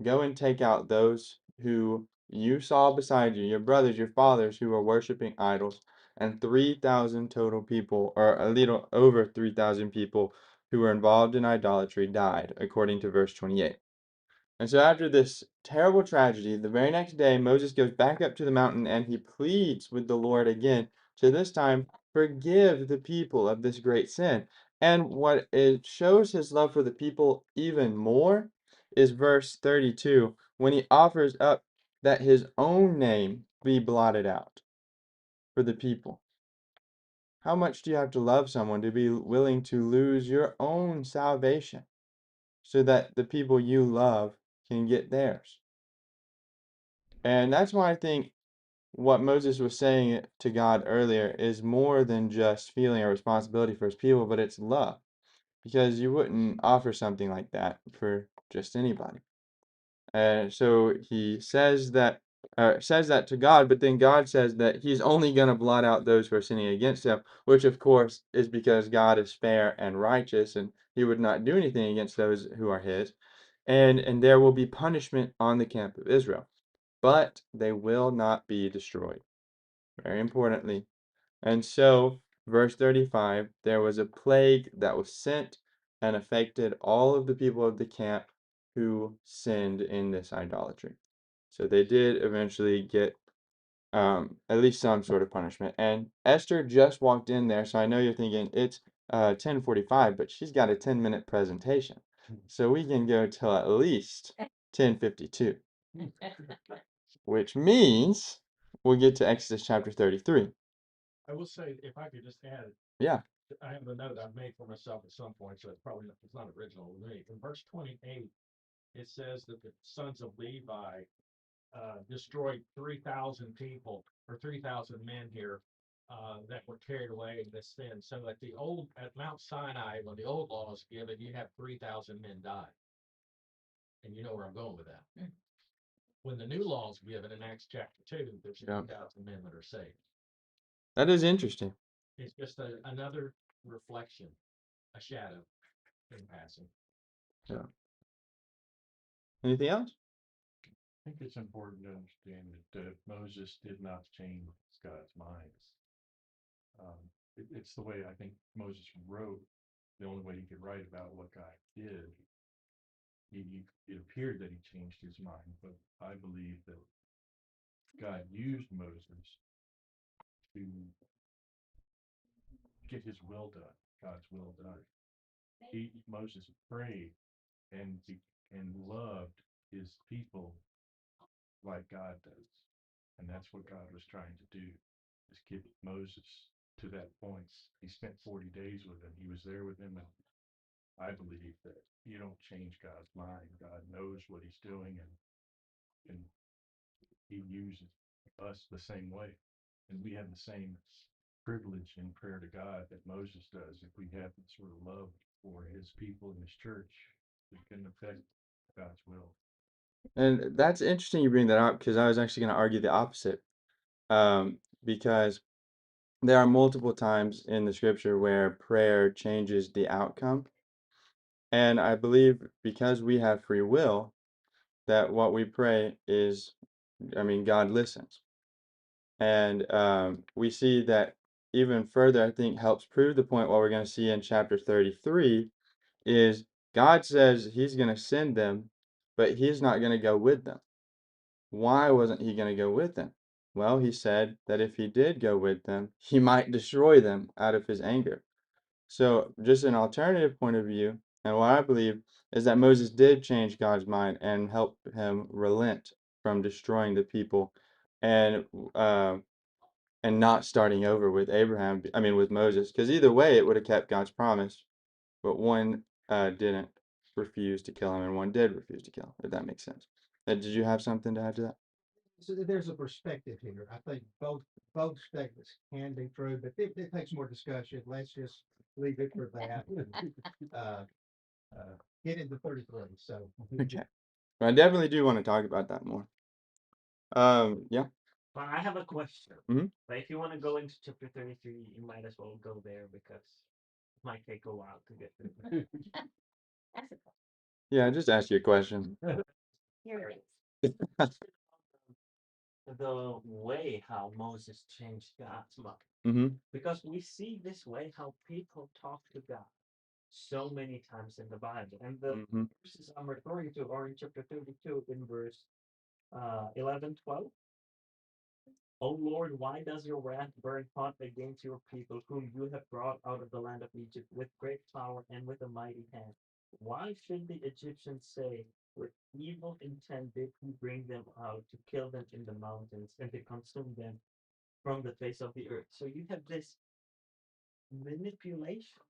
go and take out those who you saw beside you, your brothers, your fathers, who are worshiping idols. And 3,000 total people, or a little over 3,000 people who were involved in idolatry died, according to verse 28. And so after this terrible tragedy, the very next day, Moses goes back up to the mountain and he pleads with the Lord again to this time forgive the people of this great sin. And what it shows his love for the people even more is verse 32, when he offers up that his own name be blotted out for the people. How much do you have to love someone to be willing to lose your own salvation so that the people you love can get theirs? And that's why I think what Moses was saying to God earlier is more than just feeling a responsibility for his people, but it's love. Because you wouldn't offer something like that for just anybody. So he says that to God, but then God says that he's only going to blot out those who are sinning against him, which of course is because God is fair and righteous, and he would not do anything against those who are his. And there will be punishment on the camp of Israel, but they will not be destroyed. Very importantly. And so, verse 35, there was a plague that was sent and affected all of the people of the camp who sinned in this idolatry. So they did eventually get at least some sort of punishment. And Esther just walked in there, so I know you're thinking it's 10:45, but she's got a 10-minute presentation. So we can go till at least 10:52, which means we'll get to Exodus chapter 33. I will say, if I could just add, Yeah. I have a note I've made for myself at some point, so it's not original with me. In verse 28, it says that the sons of Levi destroyed 3,000 people, or 3,000 men here, that were carried away in this sin. So at Mount Sinai, when the old law is given, you have 3,000 men die. And you know where I'm going with that. When the new law is given in Acts chapter 2, there's 3,000 men that are saved. That is interesting. It's just another reflection, a shadow in passing. Yeah. Anything else? I think it's important to understand that Moses did not change God's minds. It's the way I think Moses wrote, the only way he could write about what God did. It appeared that he changed his mind, but I believe that God used Moses to get his will done, God's will done. Moses prayed and loved his people like God does. And that's what God was trying to do, is get Moses to that point. He spent 40 days with him. He was there with him. And I believe that you don't change God's mind. God knows what he's doing, and he uses us the same way. And we have the same privilege in prayer to God that Moses does. If we have that sort of love for his people and his church, we can affect God's will. And that's interesting you bring that up because I was actually going to argue the opposite. Because there are multiple times in the scripture where prayer changes the outcome. And I believe because we have free will, that what we pray is, God listens. And we see that even further, I think, helps prove the point what we're going to see in chapter 33 is God says he's going to send them, but he's not going to go with them. Why wasn't he going to go with them? Well, he said that if he did go with them, he might destroy them out of his anger. So, just an alternative point of view, and what I believe is that Moses did change God's mind and help him relent from destroying the people and uh, and not starting over with with Moses, because either way it would have kept God's promise, but one didn't refuse to kill him and one did refuse to kill him, if that makes sense. Did you have something to add to that? So there's a perspective here. I think both statements can be true, but it takes more discussion. Let's just leave it for that. And, uh, get into 33. So Okay. But I definitely do want to talk about that more. Yeah. But I have a question. Mhm. But if you want to go into chapter 33, you might as well go there because it might take a while to get through. That's a Yeah, just ask you a question. here it is. The way how Moses changed God's mind. Mm-hmm. Because we see this way how people talk to God so many times in the Bible. And the Mm-hmm. verses I'm referring to are in chapter 32 in verse 11, 12. O Lord, why does your wrath burn hot against your people, whom you have brought out of the land of Egypt with great power and with a mighty hand? Why should the Egyptians say, with evil intent did he bring them out to kill them in the mountains and to consume them from the face of the earth? So you have this manipulation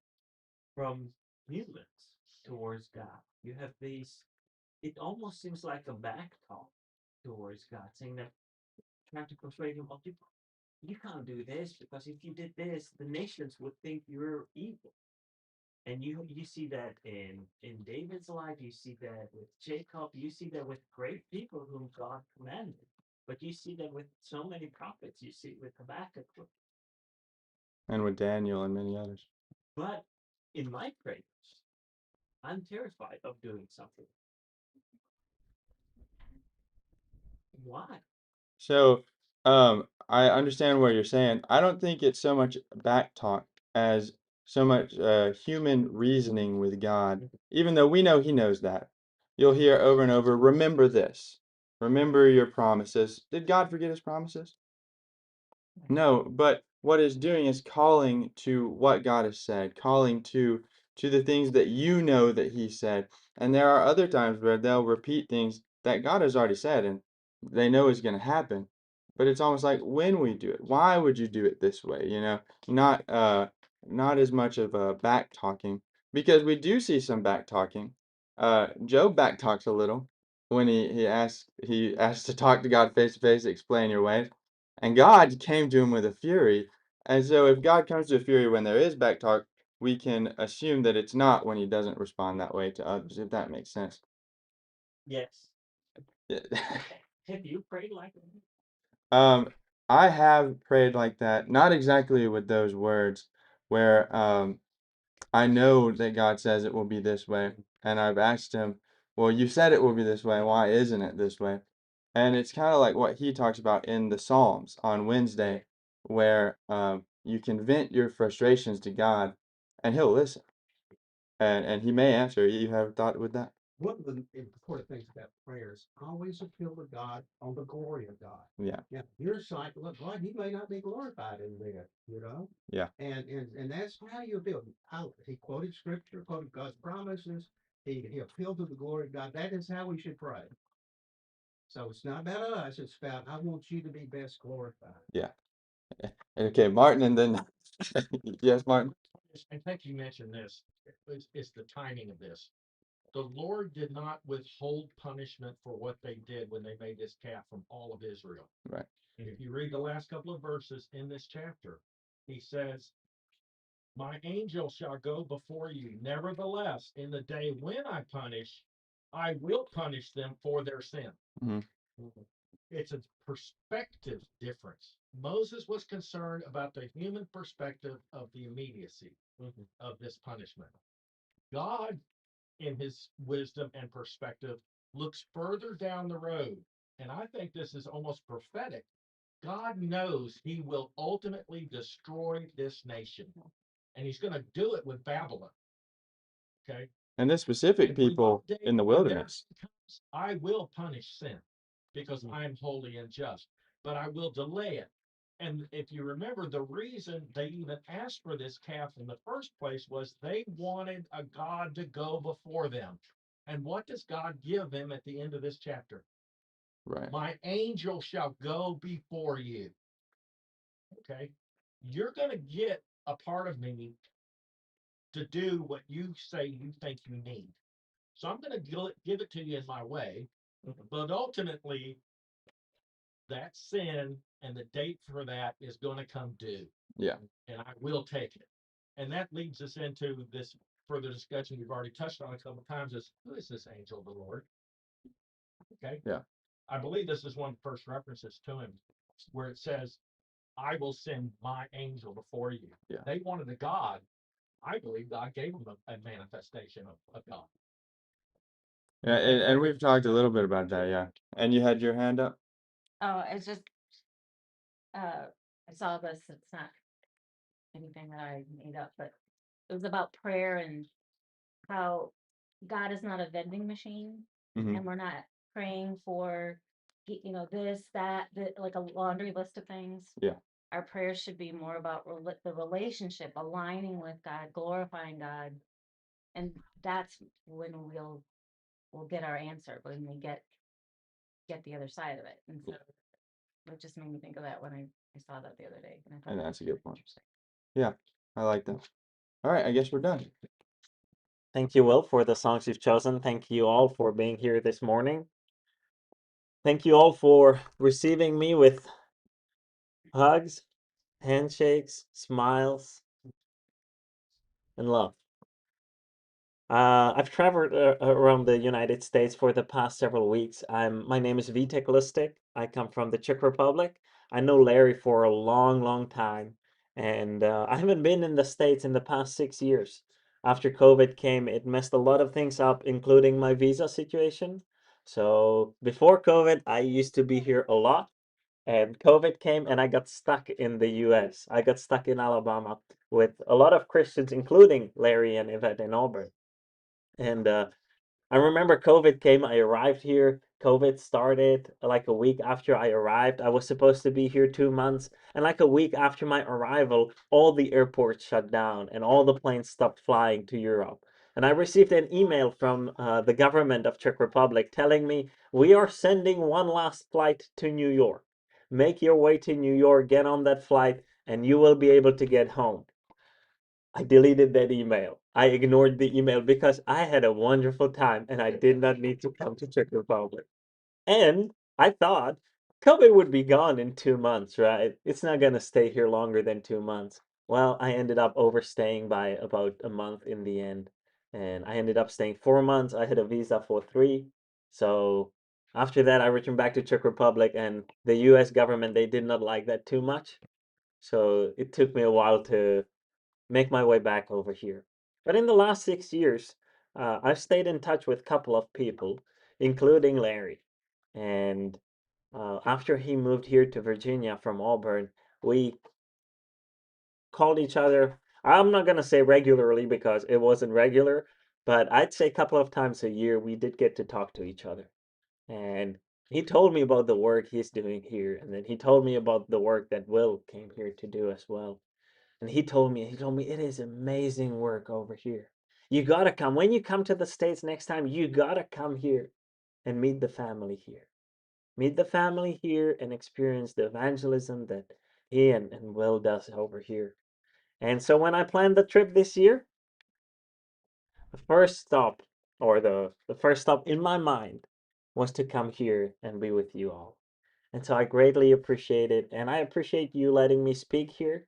from humans towards God. You have these, it almost seems like a back talk towards God, saying that trying to persuade him, oh, you can't do this because if you did this, the nations would think you're evil. And you see that in David's life, you see that with Jacob, you see that with great people whom God commanded. But you see that with so many prophets, you see it with Habakkuk. And with Daniel and many others. But in my prayers, I'm terrified of doing something. Why? So, I understand what you're saying. I don't think it's so much back talk as so much human reasoning with God, even though we know He knows that. You'll hear over and over, remember this. Remember your promises. Did God forget His promises? No, but what it's doing is calling to what God has said, calling to the things that you know that He said. And there are other times where they'll repeat things that God has already said and they know is going to happen. But it's almost like when we do it, why would you do it this way? Not as much of a back talking because we do see some back talking. Job back talks a little when he asked to talk to God face to face, explain your ways. And God came to him with a fury. And so if God comes to a fury when there is back talk, we can assume that it's not when he doesn't respond that way to others, if that makes sense. Yes. Yeah. Have you prayed like that? I have prayed like that, not exactly with those words, where I know that God says it will be this way, and I've asked him, well, you said it will be this way, why isn't it this way? And it's kind of like what he talks about in the Psalms on Wednesday, where you can vent your frustrations to God, and he'll listen, and he may answer. You have thought with that? one of the important things about prayers, always appeal to God on the glory of God. Yeah, Now, your sight, look, God, He may not be glorified in there, yeah. And that's how you appeal. He quoted scripture, quoted God's promises. He appealed to the glory of God. That is how we should pray. So it's not about us, it's about, I want you to be best glorified. Yeah. Okay, Martin, and then yes, Martin. I think you mentioned this. It's the timing of this. The Lord did not withhold punishment for what they did when they made this calf from all of Israel. Right. If you read the last couple of verses in this chapter, he says, my angel shall go before you. Nevertheless, in the day when I will punish them for their sin. Mhm. It's a perspective difference. Moses was concerned about the human perspective of the immediacy of this punishment. God, in his wisdom and perspective, looks further down the road. And I think this is almost prophetic. God knows he will ultimately destroy this nation. And he's going to do it with Babylon. Okay. And the specific And when people that day- in the when that wilderness. day comes, I will punish sin because I am holy and just, but I will delay it. And if you remember, the reason they even asked for this calf in the first place was they wanted a God to go before them. And what does God give them at the end of this chapter? Right. My angel shall go before you. Okay. You're going to get a part of me to do what you say you think you need. So I'm going to give it to you in my way. But ultimately, that sin and the date for that is going to come due. Yeah. And I will take it. And that leads us into this further discussion we've already touched on a couple of times is who is this angel of the Lord? Okay. Yeah. I believe this is one of the first references to him where it says, I will send my angel before you. Yeah. They wanted a God. I believe God gave them a manifestation of God. Yeah, and we've talked a little bit about that, yeah. And you had your hand up? Oh, it's just, I saw this, it's not anything that I made up, but it was about prayer and how God is not a vending machine Mhm. and we're not praying for, this, that, like a laundry list of things. Yeah. Our prayers should be more about the relationship, aligning with God, glorifying God. And that's when we'll get our answer, when we get the other side of it. And so it just made me think of that when I saw that the other day. And I thought And that that's a was good point. interesting. Yeah, I like that. All right, I guess we're done. Thank you, Will, for the songs you've chosen. Thank you all for being here this morning. Thank you all for receiving me with hugs, handshakes, smiles, and love. I've traveled around the United States for the past several weeks. My name is Vitek Lustig. I come from the Czech Republic. I know Larry for a long, long time, and I haven't been in the States in the past 6 years. After COVID came, it messed a lot of things up, including my visa situation. So before COVID, I used to be here a lot, and COVID came, and I got stuck in the US. I got stuck in Alabama with a lot of Christians, including Larry and Yvette in Auburn. And I remember COVID came, I arrived here. COVID started like a week after I arrived. I was supposed to be here 2 months. And like a week after my arrival, all the airports shut down and all the planes stopped flying to Europe. And I received an email from the government of Czech Republic telling me, we are sending one last flight to New York. Make your way to New York, get on that flight, and you will be able to get home. I deleted that email. I ignored the email because I had a wonderful time and I did not need to come to Czech Republic. And I thought COVID would be gone in 2 months, right? It's not going to stay here longer than 2 months. Well, I ended up overstaying by about a month in the end. And I ended up staying 4 months. I had a visa for 3. So after that, I returned back to Czech Republic, and the US government, they did not like that too much. So it took me a while to make my way back over here. But in the last 6 years, I've stayed in touch with a couple of people, including Larry. And after he moved here to Virginia from Auburn, we called each other. I'm not going to say regularly because it wasn't regular, but I'd say a couple of times a year we did get to talk to each other. And he told me about the work he's doing here. And then he told me about the work that Will came here to do as well. And he told me, it is amazing work over here. You gotta come. When you come to the States next time, you gotta come here and meet the family here. meet the family here and experience the evangelism that he and Will does over here. And so when I planned the trip this year, the first stop, or the first stop in my mind, was to come here and be with you all. And so I greatly appreciate it. And I appreciate you letting me speak here,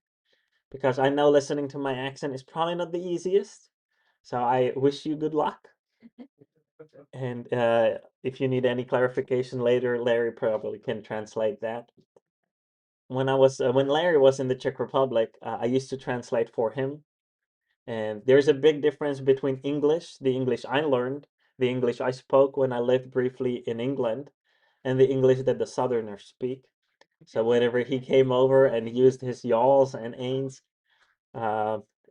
because I know listening to my accent is probably not the easiest. So I wish you good luck. And if you need any clarification later, Larry probably can translate that. When Larry was in the Czech Republic, I used to translate for him. And there's a big difference between English, the English I learned, the English I spoke when I lived briefly in England, and the English that the Southerners speak. So whenever he came over and used his y'alls and ains,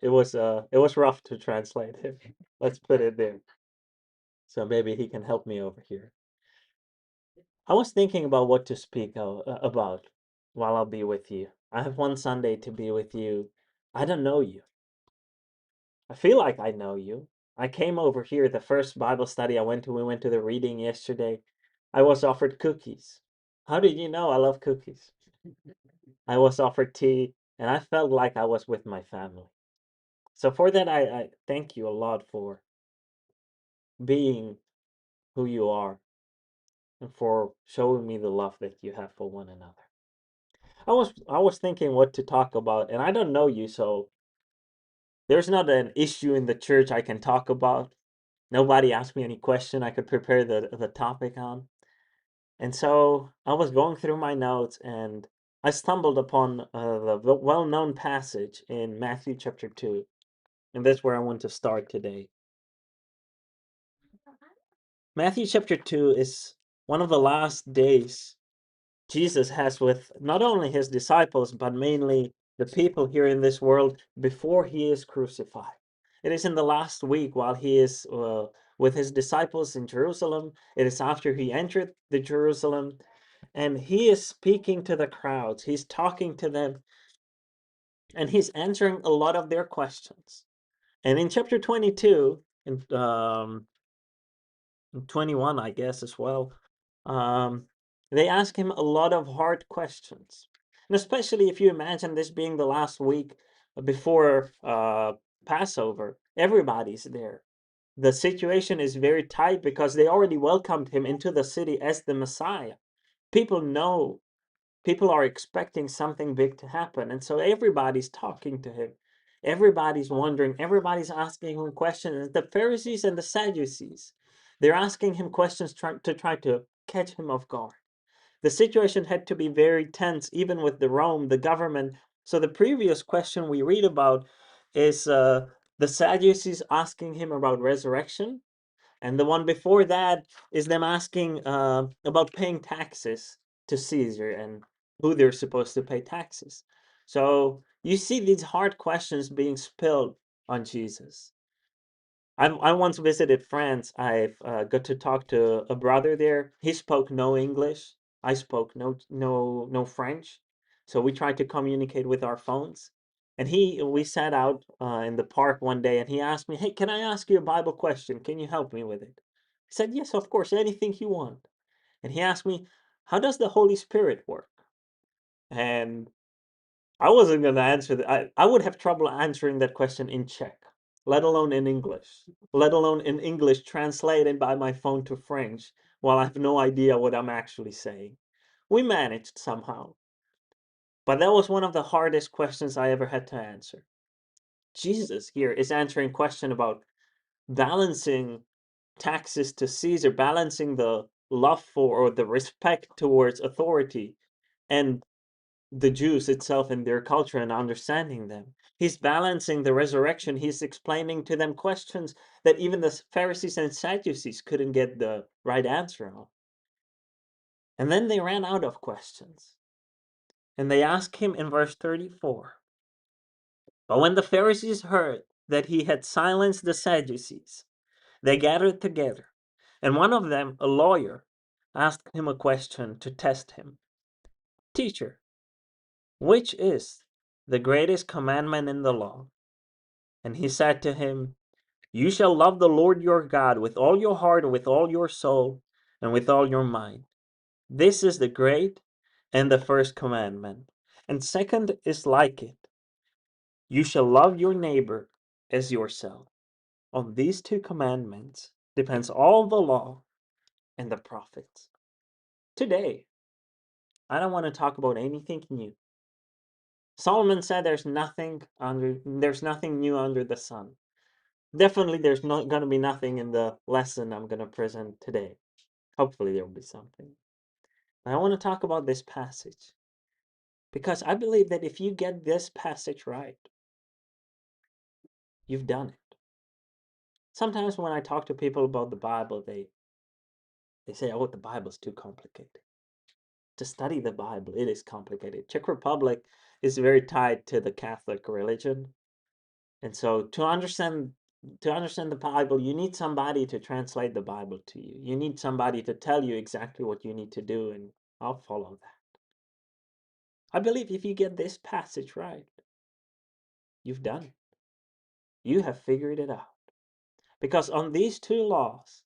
it was rough to translate him. Let's put it there. So maybe he can help me over here. I was thinking about what to speak about while I'll be with you. I have one Sunday to be with you. I don't know you. I feel like I know you. I came over here the first Bible study I went to. We went to the reading yesterday. I was offered cookies. How did you know I love cookies? I was offered tea, and I felt like I was with my family. So for that, I thank you a lot for being who you are and for showing me the love that you have for one another. I was thinking what to talk about, and I don't know you, so there's not an issue in the church I can talk about. Nobody asked me any question I could prepare the topic on. And so I was going through my notes and I stumbled upon the well-known passage in Matthew chapter 2. And that's where I want to start today. Matthew chapter 2 is one of the last days Jesus has with not only his disciples, but mainly the people here in this world before he is crucified. It is in the last week while he is with his disciples in Jerusalem. It is after he entered the Jerusalem, and he is speaking to the crowds. He's talking to them, and he's answering a lot of their questions. And in chapter 22, in 21, I guess, as well, they ask him a lot of hard questions. And especially if you imagine this being the last week before Passover, everybody's there. The situation is very tight because they already welcomed him into the city as the Messiah. People know, people are expecting something big to happen. And so everybody's talking to him. Everybody's wondering, everybody's asking him questions. The Pharisees and the Sadducees, they're asking him questions to try to catch him off guard. The situation had to be very tense, even with the Rome, the government. So the previous question we read about is the Sadducees asking him about resurrection. And the one before that is them asking about paying taxes to Caesar and who they're supposed to pay taxes. So you see these hard questions being spilled on Jesus. I once visited France. I've got to talk to a brother there. He spoke no English. I spoke no French. So we tried to communicate with our phones. And we sat out in the park one day, and he asked me, "Hey, can I ask you a Bible question? Can you help me with it?" I said, "Yes, of course, anything you want." And he asked me, "How does the Holy Spirit work?" And I wasn't going to answer that. I would have trouble answering that question in Czech, let alone in English, let alone in English translated by my phone to French while I have no idea what I'm actually saying. We managed somehow. But that was one of the hardest questions I ever had to answer. Jesus here is answering a question about balancing taxes to Caesar, balancing the love for or the respect towards authority and the Jews itself and their culture and understanding them. He's balancing the resurrection. He's explaining to them questions that even the Pharisees and Sadducees couldn't get the right answer on. And then they ran out of questions. And they asked him in verse 34. But when the Pharisees heard that he had silenced the Sadducees, they gathered together. And one of them, a lawyer, asked him a question to test him. Teacher, which is the greatest commandment in the law? And he said to him, You shall love the Lord your God with all your heart, with all your soul, and with all your mind, This is the great and the first commandment. And second is like it. You shall love your neighbor as yourself. On these two commandments depends all the law and the prophets. Today, I don't want to talk about anything new. Solomon said there's nothing new under the sun. Definitely there's not going to be nothing in the lesson I'm going to present today. Hopefully there will be something. But I want to talk about this passage because I believe that if you get this passage right, you've done it. Sometimes when I talk to people about the Bible, they say, "Oh, the Bible's too complicated." To study the Bible, it is complicated. Czech Republic is very tied to the Catholic religion. And so to understand the Bible, you need somebody to translate the Bible to you. You need somebody to tell you exactly what you need to do, and I'll follow that. I believe if you get this passage right, you've done it. You have figured it out. Because on these two laws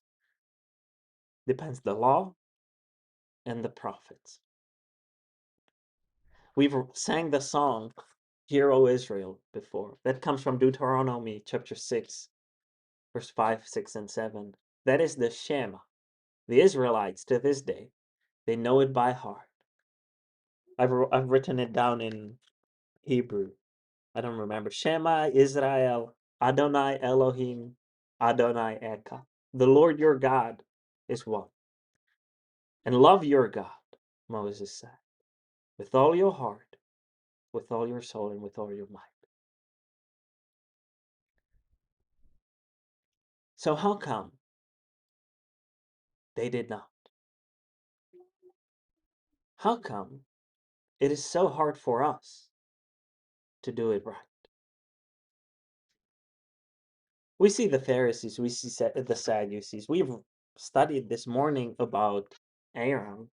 depends the law and the prophets. We've sang the song, Hear, O Israel, before. That comes from Deuteronomy chapter 6, verse 5, 6, and 7. That is the Shema. The Israelites, to this day, they know it by heart. I've written it down in Hebrew. I don't remember. Shema Israel, Adonai Elohim, Adonai Echad. The Lord your God is one. And love your God, Moses said, with all your heart, with all your soul, and with all your might. So how come they did not? How come it is so hard for us to do it right? We see the Pharisees, we see the Sadducees. We've studied this morning about Aaron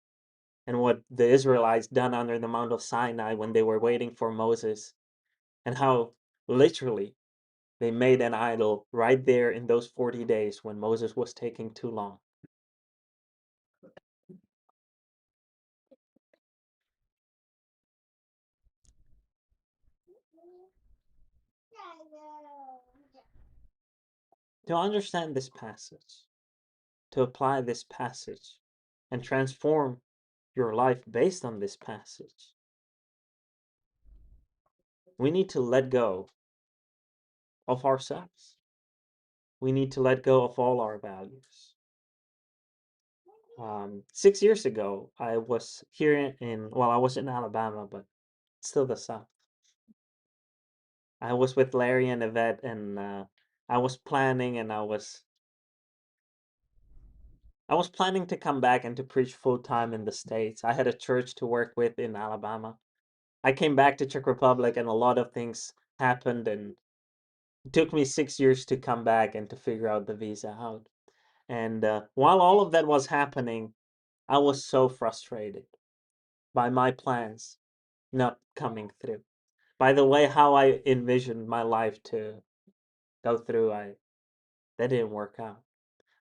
and what the Israelites done under the Mount of Sinai when they were waiting for Moses, and how literally they made an idol right there in those 40 days when Moses was taking too long. To understand this passage, to apply this passage, and transform your life based on this passage, we need to let go of ourselves. We need to let go of all our values. 6 years ago, I was here I was in Alabama, but still the South. I was with Larry and Yvette, and I was planning, and I was planning to come back and to preach full time in the States. I had a church to work with in Alabama. I came back to Czech Republic, and a lot of things happened, and it took me 6 years to come back and to figure out the visa out. And while all of that was happening, I was so frustrated by my plans not coming through. By the way, how I envisioned my life to go through, that didn't work out.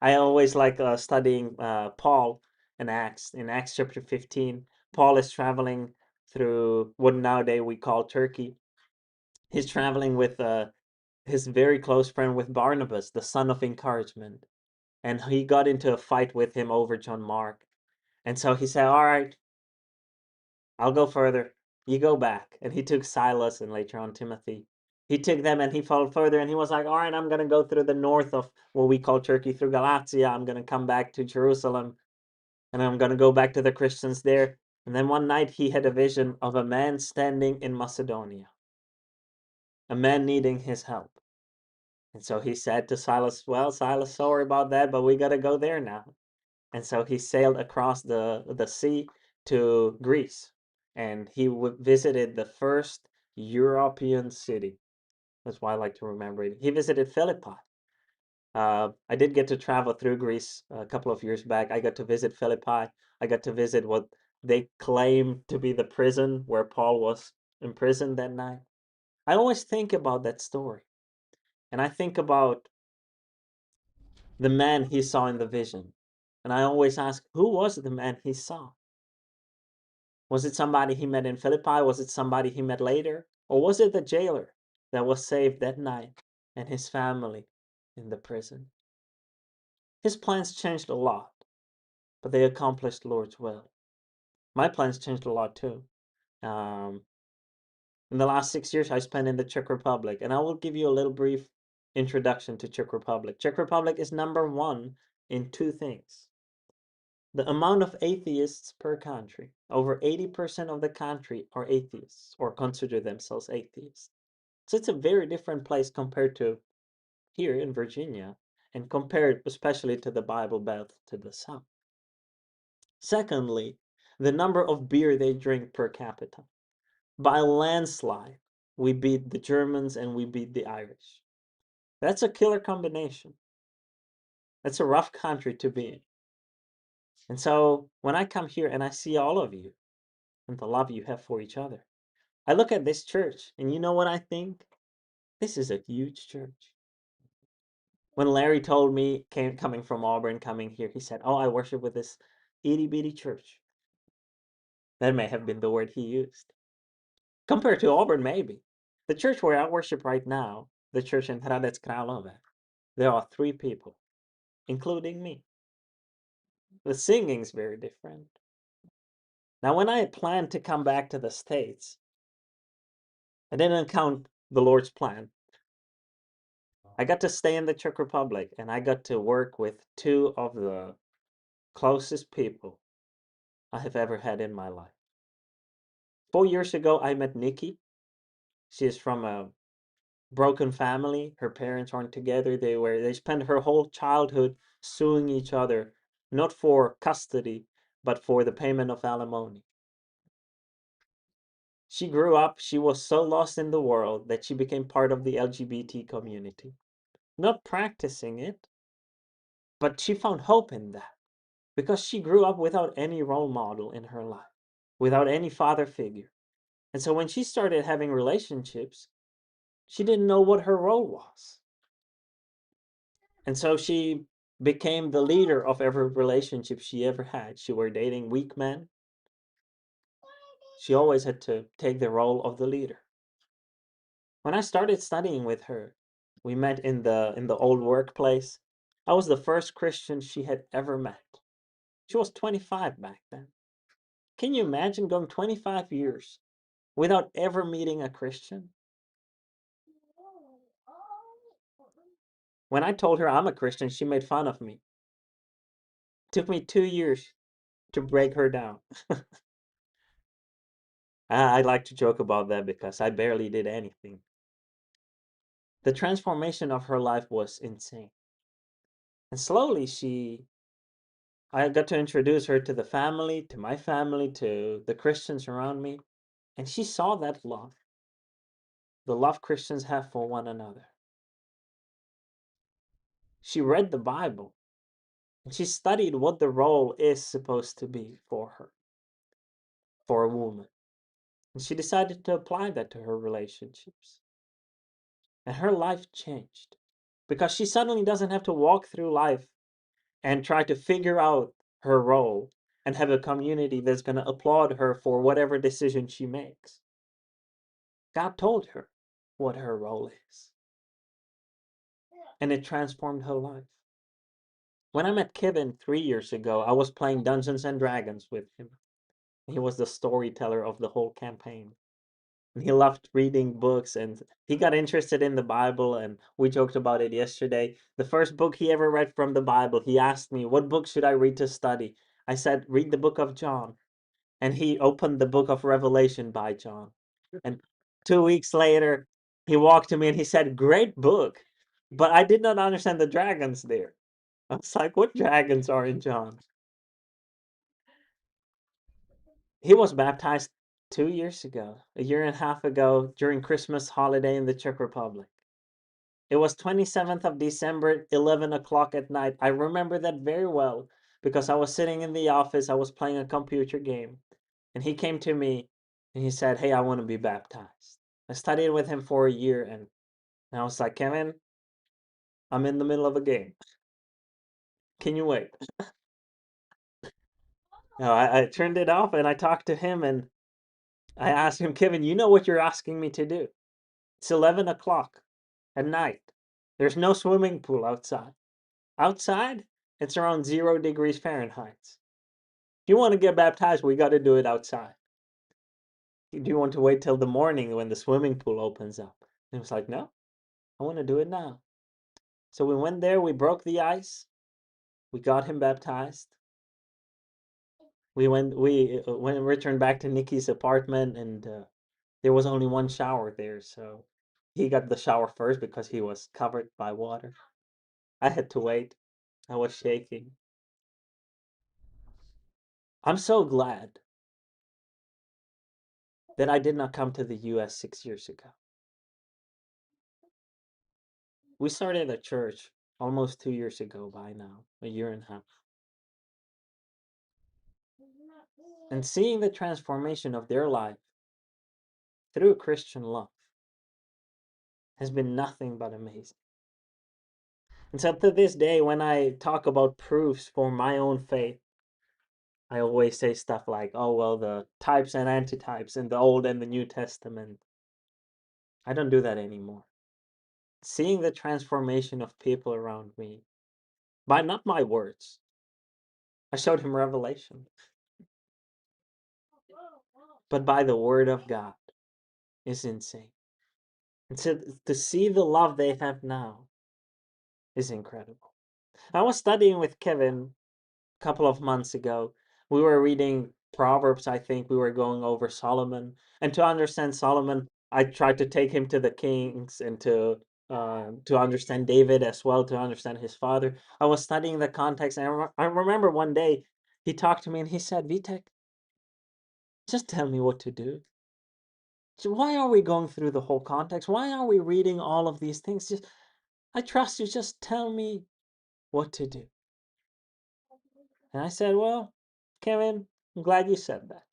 I always like studying Paul in Acts. In Acts chapter 15, Paul is traveling through what nowadays we call Turkey. He's traveling with his very close friend with Barnabas, the son of encouragement. And he got into a fight with him over John Mark. And so he said, all right, I'll go further. You go back. And he took Silas and later on Timothy. He took them and he followed further, and he was like, all right, I'm going to go through the north of what we call Turkey, through Galatia. I'm going to come back to Jerusalem, and I'm going to go back to the Christians there. And then one night he had a vision of a man standing in Macedonia, a man needing his help. And so he said to Silas, well, Silas, sorry about that, but we got to go there now. And so he sailed across the sea to Greece, and he visited the first European city. That's why I like to remember it. He visited Philippi. I did get to travel through Greece a couple of years back. I got to visit Philippi. I got to visit what they claim to be the prison where Paul was imprisoned that night. I always think about that story, and I think about the man he saw in the vision. And I always ask, who was the man he saw? Was it somebody he met in Philippi? Was it somebody he met later? Or was it the jailer that was saved that night and his family in the prison? His plans changed a lot, but they accomplished Lord's will. My plans changed a lot too. In the last 6 years, I spent in the Czech Republic, and I will give you a little brief introduction to Czech Republic. Czech Republic is number one in two things. The amount of atheists per country. Over 80% of the country are atheists or consider themselves atheists. So it's a very different place compared to here in Virginia and compared especially to the Bible Belt to the south. Secondly, the number of beer they drink per capita. By a landslide, we beat the Germans and we beat the Irish. That's a killer combination. That's a rough country to be in. And so when I come here and I see all of you and the love you have for each other, I look at this church and you know what I think? This is a huge church. When Larry told me, coming from Auburn, coming here, he said, "Oh, I worship with this itty bitty church." That may have been the word he used. Compared to Auburn, maybe. The church where I worship right now, the church in Hradec Králové, there are 3 people, including me. The singing's very different. Now, when I had planned to come back to the States, I didn't count the Lord's plan. I got to stay in the Czech Republic and I got to work with 2 of the closest people I have ever had in my life. 4 years ago, I met Nikki. She is from a broken family. Her parents aren't together. They spent her whole childhood suing each other, not for custody, but for the payment of alimony. She grew up, she was so lost in the world that she became part of the LGBT community. Not practicing it, but she found hope in that because she grew up without any role model in her life, without any father figure. And so when she started having relationships, she didn't know what her role was. And so she became the leader of every relationship she ever had. She were dating weak men. She always had to take the role of the leader. When I started studying with her, we met in the old workplace. I was the first Christian she had ever met. She was 25 back then. Can you imagine going 25 years without ever meeting a Christian? When I told her I'm a Christian, she made fun of me. It took me 2 years to break her down. I like to joke about that because I barely did anything. The transformation of her life was insane. And slowly I got to introduce her to the family, to my family, to the Christians around me. And she saw that love, the love Christians have for one another. She read the Bible and she studied what the role is supposed to be for her, for a woman. And she decided to apply that to her relationships. And her life changed because she suddenly doesn't have to walk through life and try to figure out her role and have a community that's going to applaud her for whatever decision she makes. God told her what her role is. And it transformed her life. When I met Kevin 3 years ago, I was playing Dungeons and Dragons with him. He was the storyteller of the whole campaign. And he loved reading books and he got interested in the Bible and we joked about it yesterday. The first book he ever read from the Bible, he asked me, "What book should I read to study?" I said, "Read the book of John." And he opened the book of Revelation by John. And 2 weeks later, he walked to me and he said, "Great book, but I did not understand the dragons there." I was like, "What dragons are in John?" He was baptized 2 years ago, a year and a half ago, during Christmas holiday in the Czech Republic. It was 27th of December, 11 o'clock at night. I remember that very well because I was sitting in the office, I was playing a computer game, and he came to me and he said, "Hey, I want to be baptized." I studied with him for a year and I was like, "Kevin, I'm in the middle of a game. Can you wait?" No, I turned it off and I talked to him and I asked him, Kevin, you know what you're asking me to do? It's 11 o'clock at night. There's no swimming pool outside. Outside, it's around 0 degrees Fahrenheit. If you want to get baptized, we got to do it outside. Do you want to wait till the morning when the swimming pool opens up? And he was like, no, I want to do it now. So we went there, we broke the ice, we got him baptized. We returned back to Nikki's apartment, and there was only one shower there, so he got the shower first because he was covered by water. I had to wait. I was shaking. I'm so glad that I did not come to the US 6 years ago. We started a church almost 2 years ago by now, a year and a half. And seeing the transformation of their life through Christian love has been nothing but amazing. And so to this day, when I talk about proofs for my own faith, I always say stuff like, oh, well, the types and antitypes in the Old and the New Testament. I don't do that anymore. Seeing the transformation of people around me by not my words. I showed him Revelation. But by the word of God is insane. And to see the love they have now is incredible. I was studying with Kevin a couple of months ago. We were reading Proverbs, I think we were going over Solomon. And to understand Solomon, I tried to take him to the kings and to understand David as well, to understand his father. I was studying the context, and I remember one day he talked to me and he said, Vitek, just tell me what to do. So why are we going through the whole context? Why are we reading all of these things? Just, I trust you, just tell me what to do. And I said, well, Kevin, I'm glad you said that.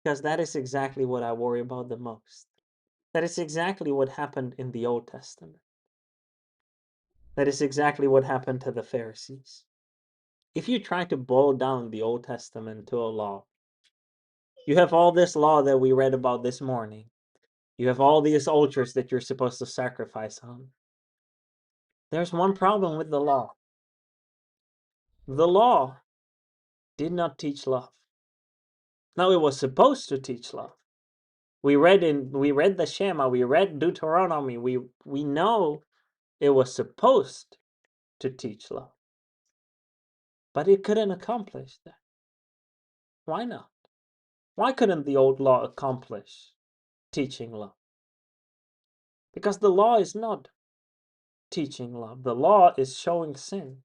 Because that is exactly what I worry about the most. That is exactly what happened in the Old Testament. That is exactly what happened to the Pharisees. If you try to boil down the Old Testament to a law, you have all this law that we read about this morning. You have all these altars that you're supposed to sacrifice on. There's one problem with the law. The law did not teach love. Now, it was supposed to teach love. We read the Shema, we read Deuteronomy, we know it was supposed to teach love. But it couldn't accomplish that. Why not? Why couldn't the old law accomplish teaching love? Because the law is not teaching love. The law is showing sin.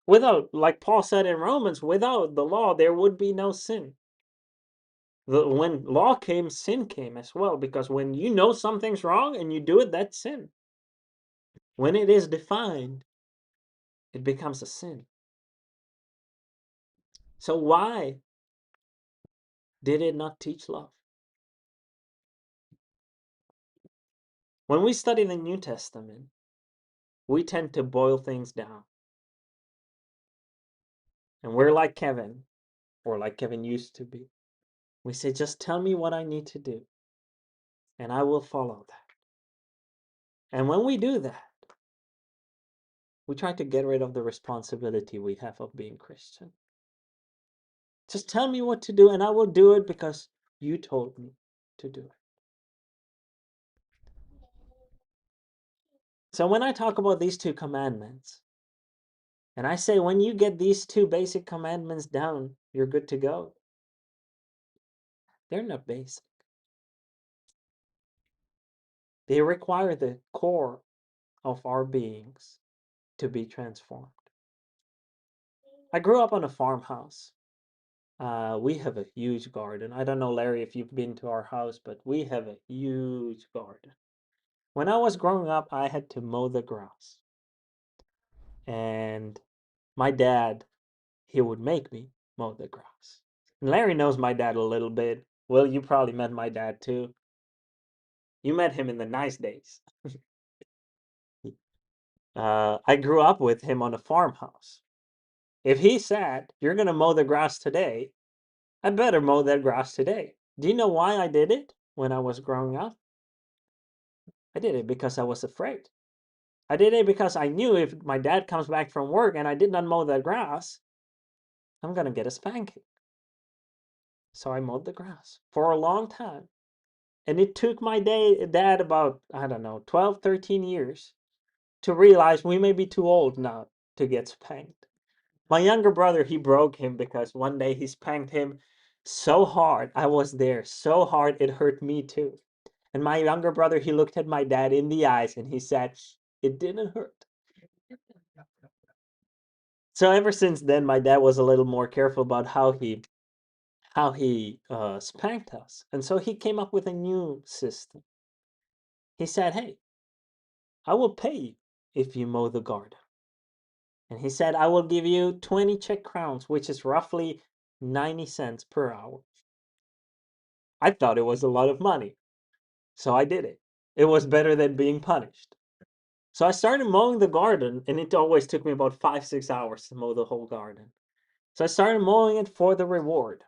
Without, like Paul said in Romans, without the law, there would be no sin. When law came, sin came as well, because when you know something's wrong and you do it, that's sin. When it is defined, it becomes a sin. So why did it not teach love? When we study the New Testament, we tend to boil things down. And we're like Kevin, or like Kevin used to be. We say, just tell me what I need to do, and I will follow that. And when we do that, we try to get rid of the responsibility we have of being Christian. Just tell me what to do, and I will do it because you told me to do it. So when I talk about these 2 commandments, and I say when you get these 2 basic commandments down, you're good to go. They're not basic. They require the core of our beings to be transformed. I grew up on a farmhouse. We have a huge garden. I don't know, Larry, if you've been to our house, but we have a huge garden. When I was growing up, I had to mow the grass. And my dad, he would make me mow the grass. And Larry knows my dad a little bit. Well, you probably met my dad too. You met him in the nice days. I grew up with him on a farmhouse. If he said, you're going to mow the grass today, I better mow that grass today. Do you know why I did it when I was growing up? I did it because I was afraid. I did it because I knew if my dad comes back from work and I did not mow the grass, I'm going to get a spanking. So I mowed the grass for a long time. And it took my dad about, I don't know, 12, 13 years to realize we may be too old now to get spanked. My younger brother, he broke him because one day he spanked him so hard. I was there so hard it hurt me too. And my younger brother, he looked at my dad in the eyes and he said, it didn't hurt. So ever since then, my dad was a little more careful about how he spanked us. And so he came up with a new system. He said, hey, I will pay you if you mow the garden. And he said, I will give you 20 Czech crowns, which is roughly 90 cents per hour. I thought it was a lot of money. So I did it. It was better than being punished. So I started mowing the garden, and it always took me about 5-6 hours to mow the whole garden. So I started mowing it for the reward.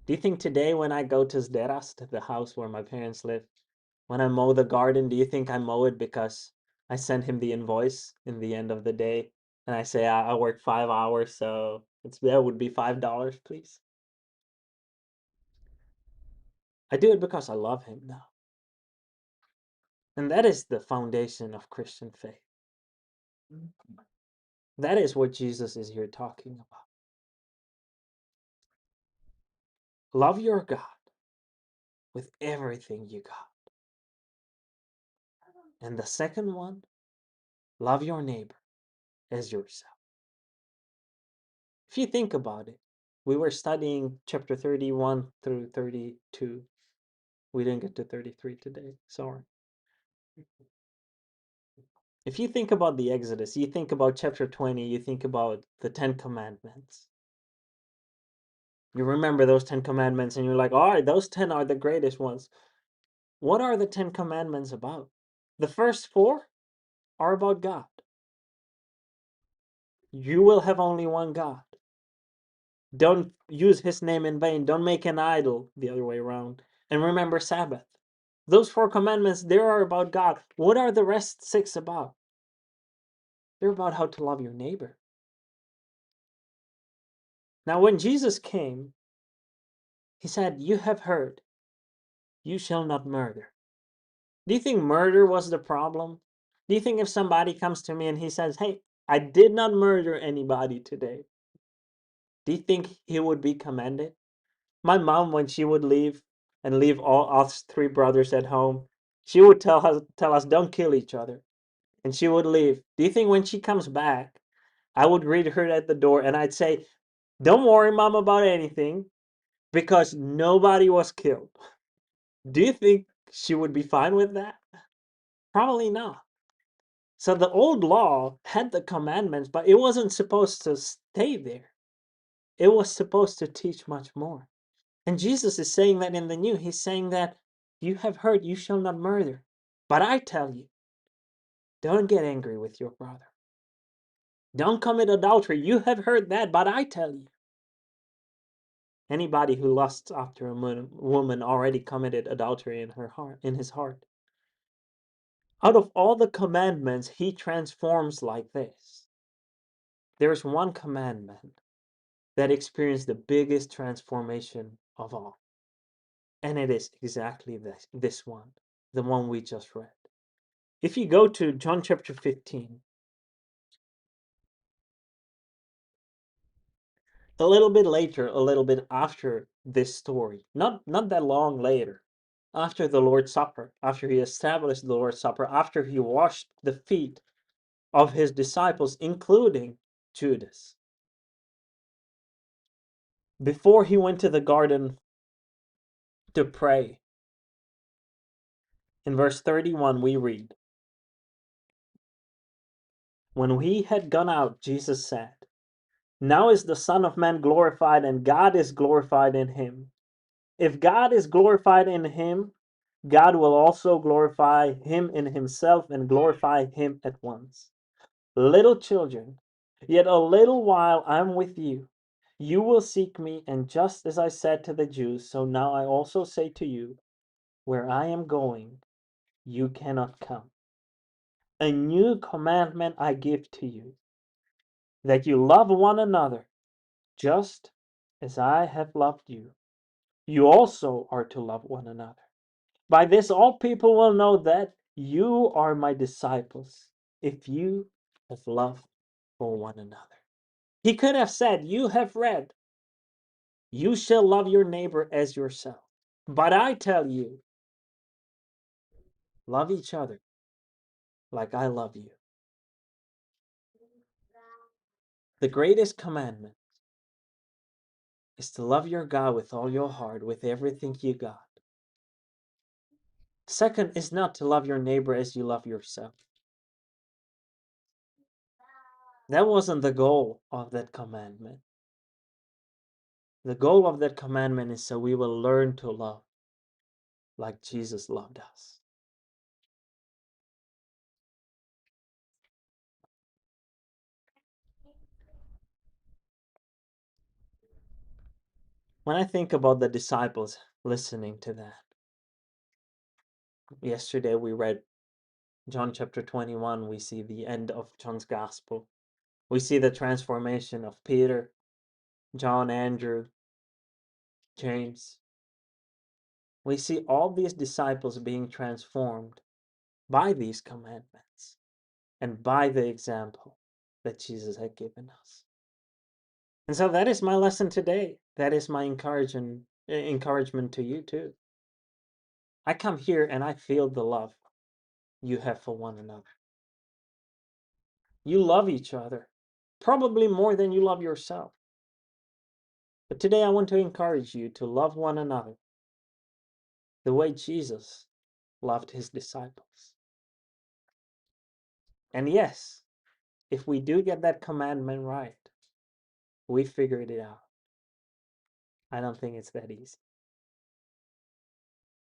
Do you think today when I go to Zderast, the house where my parents live, when I mow the garden, do you think I mow it because I send him the invoice in the end of the day and I say I worked 5 hours, so that would be $5, please? I do it because I love him now. And that is the foundation of Christian faith. That is what Jesus is here talking about. Love your God with everything you got. And the second one, love your neighbor as yourself. If you think about it, we were studying chapter 31 through 32. We didn't get to 33 today, sorry. If you think about the Exodus, you think about chapter 20, you think about the 10 Commandments. You remember those 10 Commandments and you're like, all right, those 10 are the greatest ones. What are the 10 Commandments about? The first 4 are about God. You will have only one God. Don't use his name in vain. Don't make an idol, the other way around. And remember Sabbath. Those 4 commandments, they are about God. What are the rest 6 about? They're about how to love your neighbor. Now, when Jesus came, he said, you have heard, you shall not murder. Do you think murder was the problem? Do you think if somebody comes to me and he says, hey, I did not murder anybody today, do you think he would be commended? My mom, when she would leave and leave all us 3 brothers at home, she would tell us, don't kill each other. And she would leave. Do you think when she comes back, I would greet her at the door and I'd say, don't worry, Mom, about anything because nobody was killed? Do you think she would be fine with that? Probably not. So the old law had the commandments, but it wasn't supposed to stay there. It was supposed to teach much more. And Jesus is saying that in the new. He's saying that you have heard you shall not murder. But I tell you, don't get angry with your brother. Don't commit adultery. You have heard that, but I tell you. Anybody who lusts after a woman already committed adultery in his heart. Out of all the commandments, he transforms like this. There's one commandment that experienced the biggest transformation of all. And it is exactly this one, the one we just read. If you go to John chapter 15, a little bit later, a little bit after this story, not that long later, after the Lord's Supper, after he established the Lord's Supper, after he washed the feet of his disciples, including Judas, before he went to the garden to pray, in verse 31 we read, when he had gone out, Jesus said, now is the Son of Man glorified, and God is glorified in him. If God is glorified in him, God will also glorify him in himself and glorify him at once. Little children, Yet a little while I'm with you. You will seek me, and just as I said to the Jews, so now I also say to you, where I am going, you cannot come. A new commandment I give to you, that you love one another, just as I have loved you. You also are to love one another. By this, all people will know that you are my disciples, if you have love for one another. He could have said, you have read, you shall love your neighbor as yourself. But I tell you, love each other like I love you. The greatest commandment is to love your God with all your heart, with everything you got. Second is not to love your neighbor as you love yourself. That wasn't the goal of that commandment. The goal of that commandment is so we will learn to love like Jesus loved us. When I think about the disciples listening to that, yesterday we read John chapter 21, we see the end of John's gospel. We see the transformation of Peter, John, Andrew, James. We see all these disciples being transformed by these commandments and by the example that Jesus had given us. And so that is my lesson today. That is my encouragement to you too. I come here and I feel the love you have for one another. You love each other, probably more than you love yourself. But today I want to encourage you to love one another the way Jesus loved his disciples. And yes, if we do get that commandment right, we figured it out. I don't think it's that easy.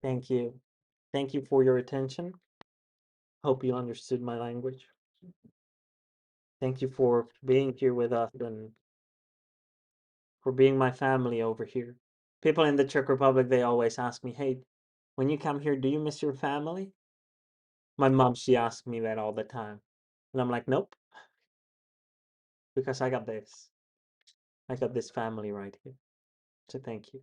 Thank you. Thank you for your attention. Hope you understood my language. Thank you for being here with us and for being my family over here. People in the Czech Republic, they always ask me, hey, when you come here, do you miss your family? My mom, she asks me that all the time. And I'm like, nope, because I got this. I got this family right here. So thank you.